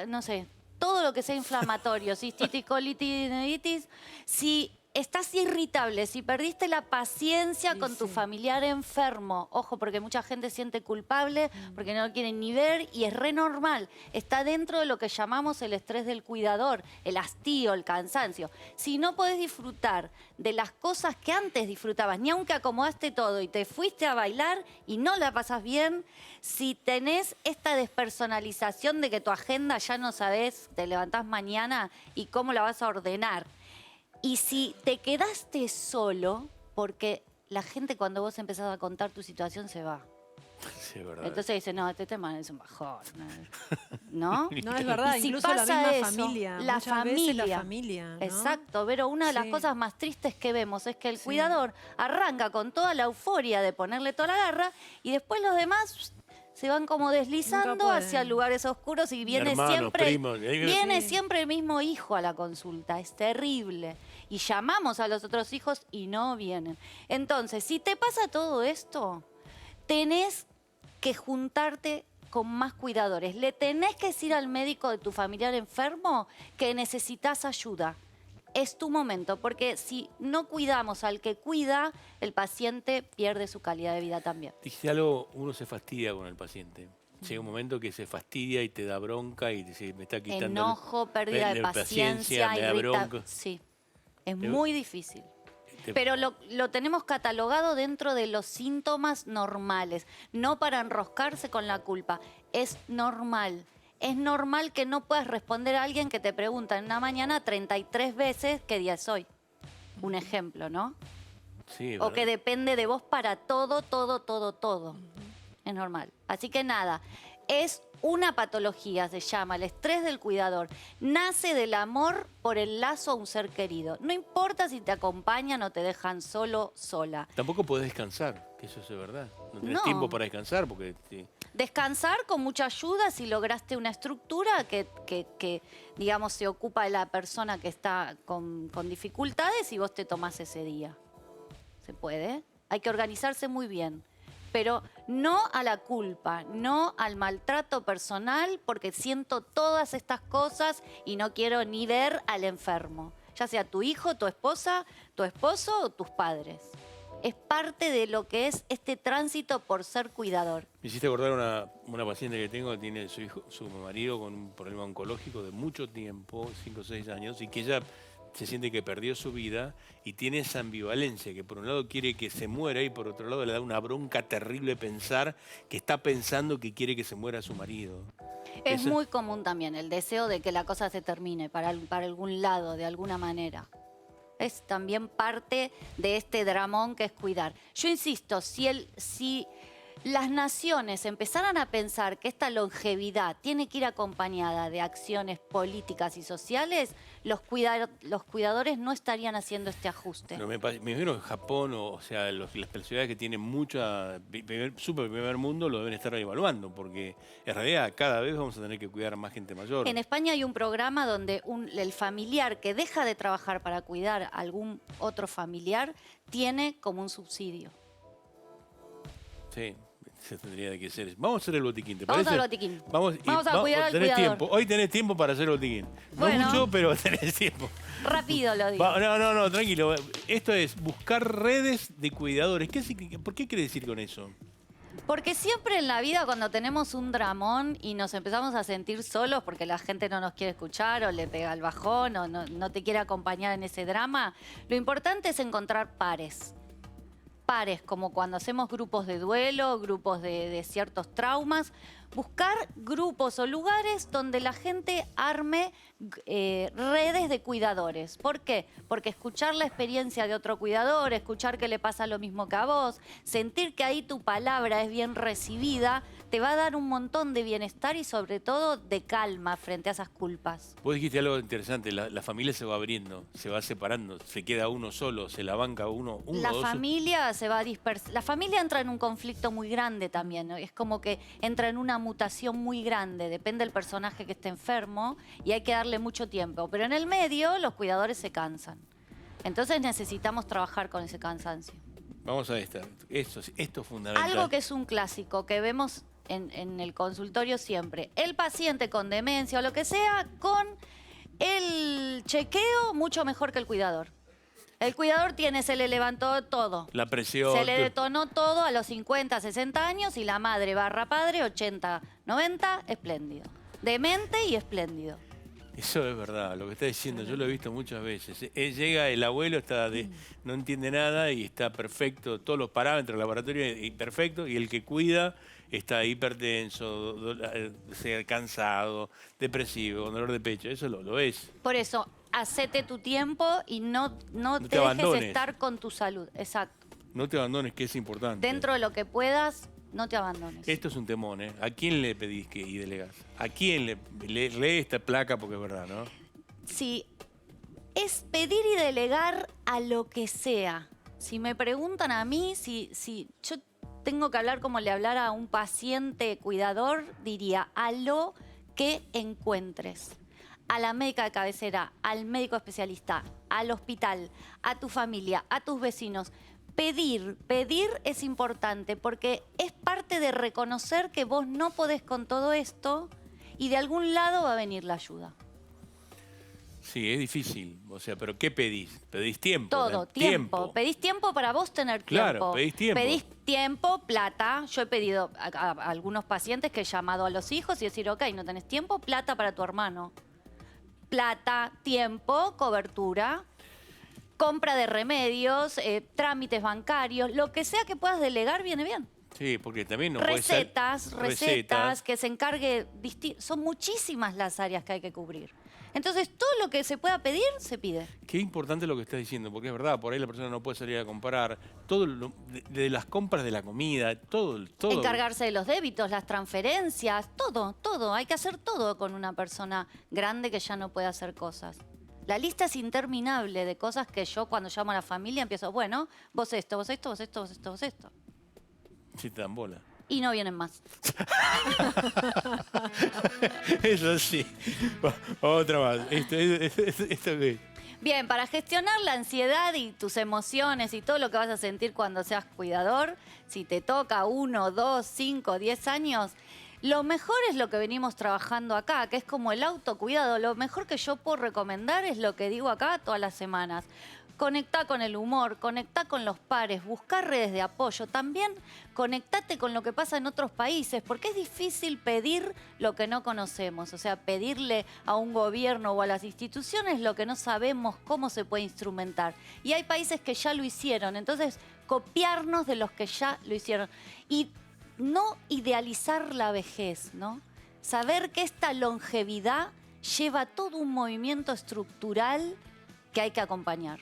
no sé, todo lo que sea inflamatorio, cistitis, colitis, neuritis, si estás irritable, si perdiste la paciencia con tu familiar enfermo, ojo, porque mucha gente siente culpable porque no lo quieren ni ver y es re normal. Está dentro de lo que llamamos el estrés del cuidador, el hastío, el cansancio. Si no podés disfrutar de las cosas que antes disfrutabas, ni aunque acomodaste todo y te fuiste a bailar y no la pasas bien, si tenés esta despersonalización de que tu agenda ya no sabés, te levantás mañana y cómo la vas a ordenar, y si te quedaste solo, porque la gente cuando vos empezás a contar tu situación se va. Sí, es verdad. Entonces dice, no, este tema es un bajón. ¿No? No, es verdad, Y si incluso la pasa misma eso, familia. la Muchas veces familia. la familia, ¿no? Exacto, pero una de las Sí. cosas más tristes que vemos es que el cuidador arranca con toda la euforia de ponerle toda la garra y después los demás se van como deslizando pueden. hacia lugares oscuros y viene Hermanos, siempre primos, viene sí. siempre el mismo hijo a la consulta. Es terrible. Y llamamos a los otros hijos y no vienen. Entonces, si te pasa todo esto, tenés que juntarte con más cuidadores. Le tenés que decir al médico de tu familiar enfermo que necesitas ayuda. Es tu momento, porque si no cuidamos al que cuida, el paciente pierde su calidad de vida también. Dice algo, uno se fastidia con el paciente. Llega un momento que se fastidia y te da bronca y dice, me está quitando... Enojo, pérdida de paciencia, me da bronca. Sí, es muy difícil. Te- Pero lo tenemos catalogado dentro de los síntomas normales, no para enroscarse con la culpa. Es normal. Es normal que no puedas responder a alguien que te pregunta en una mañana 33 veces qué día es hoy. Un ejemplo, ¿no? Sí, O ¿verdad? que depende de vos para todo, todo, todo, todo. Es normal. Así que nada, es una patología, se llama el estrés del cuidador. Nace del amor por el lazo a un ser querido. No importa si te acompañan o te dejan solo, sola. Tampoco podés descansar, que eso es verdad. No tenés No. tiempo para descansar porque... sí. Descansar con mucha ayuda si lograste una estructura que digamos, se ocupa de la persona que está con dificultades y vos te tomás ese día. ¿Se puede? Hay que organizarse muy bien. Pero no a la culpa, no al maltrato personal, porque siento todas estas cosas y no quiero ni ver al enfermo. Ya sea tu hijo, tu esposa, tu esposo o tus padres. Es parte de lo que es este tránsito por ser cuidador. Me hiciste acordar una paciente que tengo que tiene su marido con un problema oncológico de mucho tiempo, 5 o 6 años, y que ella se siente que perdió su vida y tiene esa ambivalencia, que por un lado quiere que se muera y por otro lado le da una bronca terrible pensar que está pensando que quiere que se muera su marido. Es muy común también el deseo de que la cosa se termine para algún lado, de alguna manera. Es también parte de este dramón que es cuidar. Yo insisto, si las naciones empezaran a pensar que esta longevidad tiene que ir acompañada de acciones políticas y sociales, los cuidadores no estarían haciendo este ajuste. Pero me imagino en Japón, o sea, las ciudades que tienen mucha super primer mundo lo deben estar evaluando, porque en realidad cada vez vamos a tener que cuidar a más gente mayor. En España hay un programa donde el familiar que deja de trabajar para cuidar a algún otro familiar tiene como un subsidio. Sí. Se tendría que hacer. Vamos a hacer el botiquín, ¿te Vamos parece? al botiquín. Vamos a cuidar al cuidador. tiempo. Hoy tenés tiempo para hacer el botiquín. No Bueno. mucho, pero tenés tiempo. Rápido lo digo. No, tranquilo. Esto es buscar redes de cuidadores. ¿Por qué quiere decir con eso? Porque siempre en la vida cuando tenemos un dramón y nos empezamos a sentir solos porque la gente no nos quiere escuchar o le pega el bajón o no te quiere acompañar en ese drama, lo importante es encontrar pares. Pares, como cuando hacemos grupos de duelo, grupos de ciertos traumas, buscar grupos o lugares donde la gente arme redes de cuidadores. ¿Por qué? Porque escuchar la experiencia de otro cuidador, escuchar que le pasa lo mismo que a vos, sentir que ahí tu palabra es bien recibida, te va a dar un montón de bienestar y sobre todo de calma frente a esas culpas. Vos dijiste algo interesante, la familia se va abriendo, se va separando, se queda uno solo, se la banca uno La dos. familia se va a dispersar. La familia entra en un conflicto muy grande también, ¿no? Es como que entra en una mutación muy grande, depende del personaje que esté enfermo y hay que darle mucho tiempo. Pero en el medio los cuidadores se cansan. Entonces necesitamos trabajar con ese cansancio. Vamos a esto es fundamental. Algo que es un clásico que vemos en el consultorio siempre. El paciente con demencia o lo que sea, con el chequeo mucho mejor que el cuidador. El cuidador se le levantó todo. La presión. Se le detonó todo a los 50, 60 años y la madre / padre, 80, 90, espléndido. Demente y espléndido. Eso es verdad, lo que está diciendo, yo lo he visto muchas veces. Llega el abuelo, no entiende nada y está perfecto, todos los parámetros del laboratorio y perfecto, y el que cuida está hipertenso, cansado, depresivo, con dolor de pecho, eso lo es. Por eso, hacete tu tiempo y no te dejes abandones. estar con tu salud. Exacto. No te abandones, que es importante. Dentro de lo que puedas, no te abandones. Esto es un temón, ¿eh? ¿A quién le pedís y delegás? ¿A quién le lee esta placa? Porque es verdad, ¿no? Sí, es pedir y delegar a lo que sea. Si me preguntan a mí, si yo tengo que hablar como le hablara a un paciente cuidador, diría a lo que encuentres. A la médica de cabecera, al médico especialista, al hospital, a tu familia, a tus vecinos. Pedir es importante porque es parte de reconocer que vos no podés con todo esto y de algún lado va a venir la ayuda. Sí, es difícil. O sea, ¿pero qué pedís? ¿Pedís tiempo? Todo, tiempo. Pedís tiempo para vos tener tiempo. Claro, pedís tiempo. Pedís tiempo, plata. Yo he pedido a algunos pacientes que he llamado a los hijos y decir, ok, no tenés tiempo, plata para tu hermano. Plata, tiempo, cobertura, compra de remedios, trámites bancarios, lo que sea que puedas delegar viene bien. Sí, porque también no Recetas que se encargue. Son muchísimas las áreas que hay que cubrir. Entonces, todo lo que se pueda pedir, se pide. Qué importante lo que estás diciendo, porque es verdad, por ahí la persona no puede salir a comprar, todo de las compras de la comida, todo. Encargarse de los débitos, las transferencias, todo. Hay que hacer todo con una persona grande que ya no puede hacer cosas. La lista es interminable de cosas que yo cuando llamo a la familia empiezo, bueno, vos esto, vos esto, vos esto, vos esto, vos esto. Sí, te dan bola. Y no vienen más. Eso sí. Otra más. Esto qué. Bien, para gestionar la ansiedad y tus emociones y todo lo que vas a sentir cuando seas cuidador, si te toca 1, 2, 5, 10 años, Lo mejor es lo que venimos trabajando acá, que es como el autocuidado. Lo mejor que yo puedo recomendar es lo que digo acá todas las semanas. Conectá con el humor, conectá con los pares, buscar redes de apoyo. También conectate con lo que pasa en otros países, porque es difícil pedir lo que no conocemos. O sea, pedirle a un gobierno o a las instituciones lo que no sabemos cómo se puede instrumentar. Y hay países que ya lo hicieron, entonces copiarnos de los que ya lo hicieron. Y no idealizar la vejez, ¿no? Saber que esta longevidad lleva todo un movimiento estructural que hay que acompañar.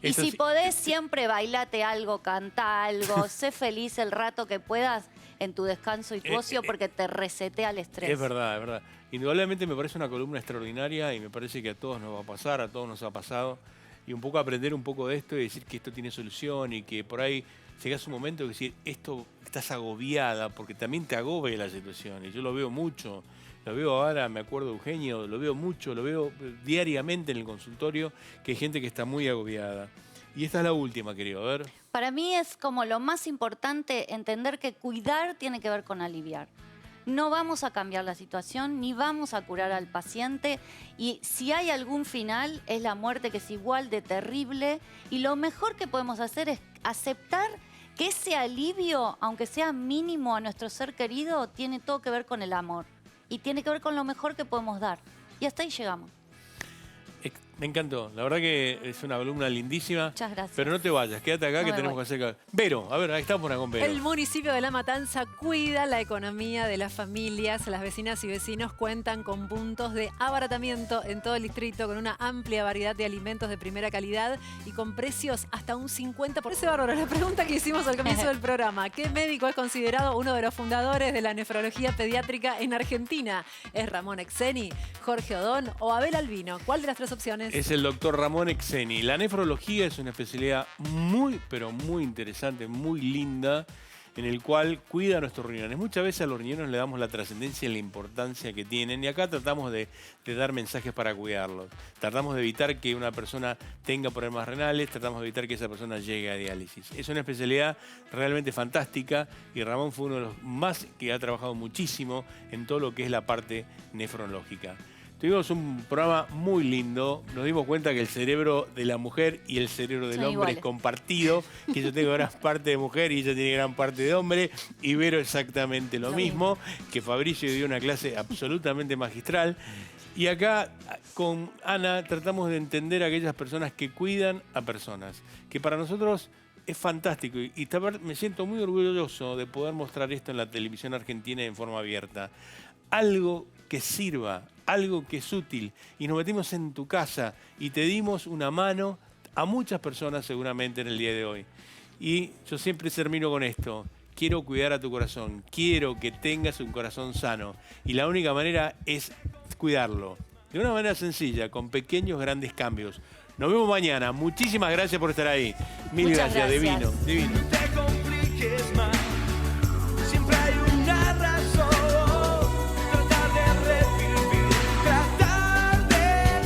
Y si podés, siempre bailate algo, cantá algo, sé feliz el rato que puedas en tu descanso y tu ocio porque te resetea el estrés. Es verdad, es verdad. Indudablemente me parece una columna extraordinaria y me parece que a todos nos va a pasar, a todos nos ha pasado. Y un poco aprender un poco de esto y decir que esto tiene solución y que por ahí llegás un momento de decir, esto estás agobiada porque también te agobia la situación. Y yo lo veo mucho. Lo veo ahora, me acuerdo de Eugenio, lo veo mucho, lo veo diariamente en el consultorio, que hay gente que está muy agobiada. Y esta es la última, querido, a ver. Para mí es como lo más importante entender que cuidar tiene que ver con aliviar. No vamos a cambiar la situación, ni vamos a curar al paciente. Y si hay algún final, es la muerte, que es igual de terrible. Y lo mejor que podemos hacer es aceptar que ese alivio, aunque sea mínimo a nuestro ser querido, tiene todo que ver con el amor. Y tiene que ver con lo mejor que podemos dar. Y hasta ahí llegamos. Me encantó. La verdad que es una columna lindísima. Muchas gracias. Pero no te vayas, quédate acá que tenemos que hacer... Vero, a ver, ahí estamos con Vero. El municipio de La Matanza cuida la economía de las familias. Las vecinas y vecinos cuentan con puntos de abaratamiento en todo el distrito, con una amplia variedad de alimentos de primera calidad y con precios hasta un 50%. Parece bárbaro la pregunta que hicimos al comienzo del programa. ¿Qué médico es considerado uno de los fundadores de la nefrología pediátrica en Argentina? ¿Es Ramón Exeni, Jorge Odón o Abel Albino? ¿Cuál de las tres opciones? Es el doctor Ramón Exeni. La nefrología es una especialidad muy, pero muy interesante, muy linda, en el cual cuida a nuestros riñones. Muchas veces a los riñones le damos la trascendencia y la importancia que tienen y acá tratamos de dar mensajes para cuidarlos. Tratamos de evitar que una persona tenga problemas renales, tratamos de evitar que esa persona llegue a diálisis. Es una especialidad realmente fantástica y Ramón fue uno de los más que ha trabajado muchísimo en todo lo que es la parte nefrológica. Tuvimos un programa muy lindo, nos dimos cuenta que el cerebro de la mujer y el cerebro del hombre es compartido, que yo tengo gran parte de mujer y ella tiene gran parte de hombre, y Vero exactamente lo mismo, que Fabricio dio una clase absolutamente magistral. Y acá con Ana tratamos de entender a aquellas personas que cuidan a personas, que para nosotros es fantástico y me siento muy orgulloso de poder mostrar esto en la televisión argentina en forma abierta. Algo que sirva, algo que es útil. Y nos metimos en tu casa y te dimos una mano a muchas personas seguramente en el día de hoy. Y yo siempre termino con esto. Quiero cuidar a tu corazón. Quiero que tengas un corazón sano. Y la única manera es cuidarlo. De una manera sencilla, con pequeños grandes cambios. Nos vemos mañana. Muchísimas gracias por estar ahí. Mil gracias. Divino, divino.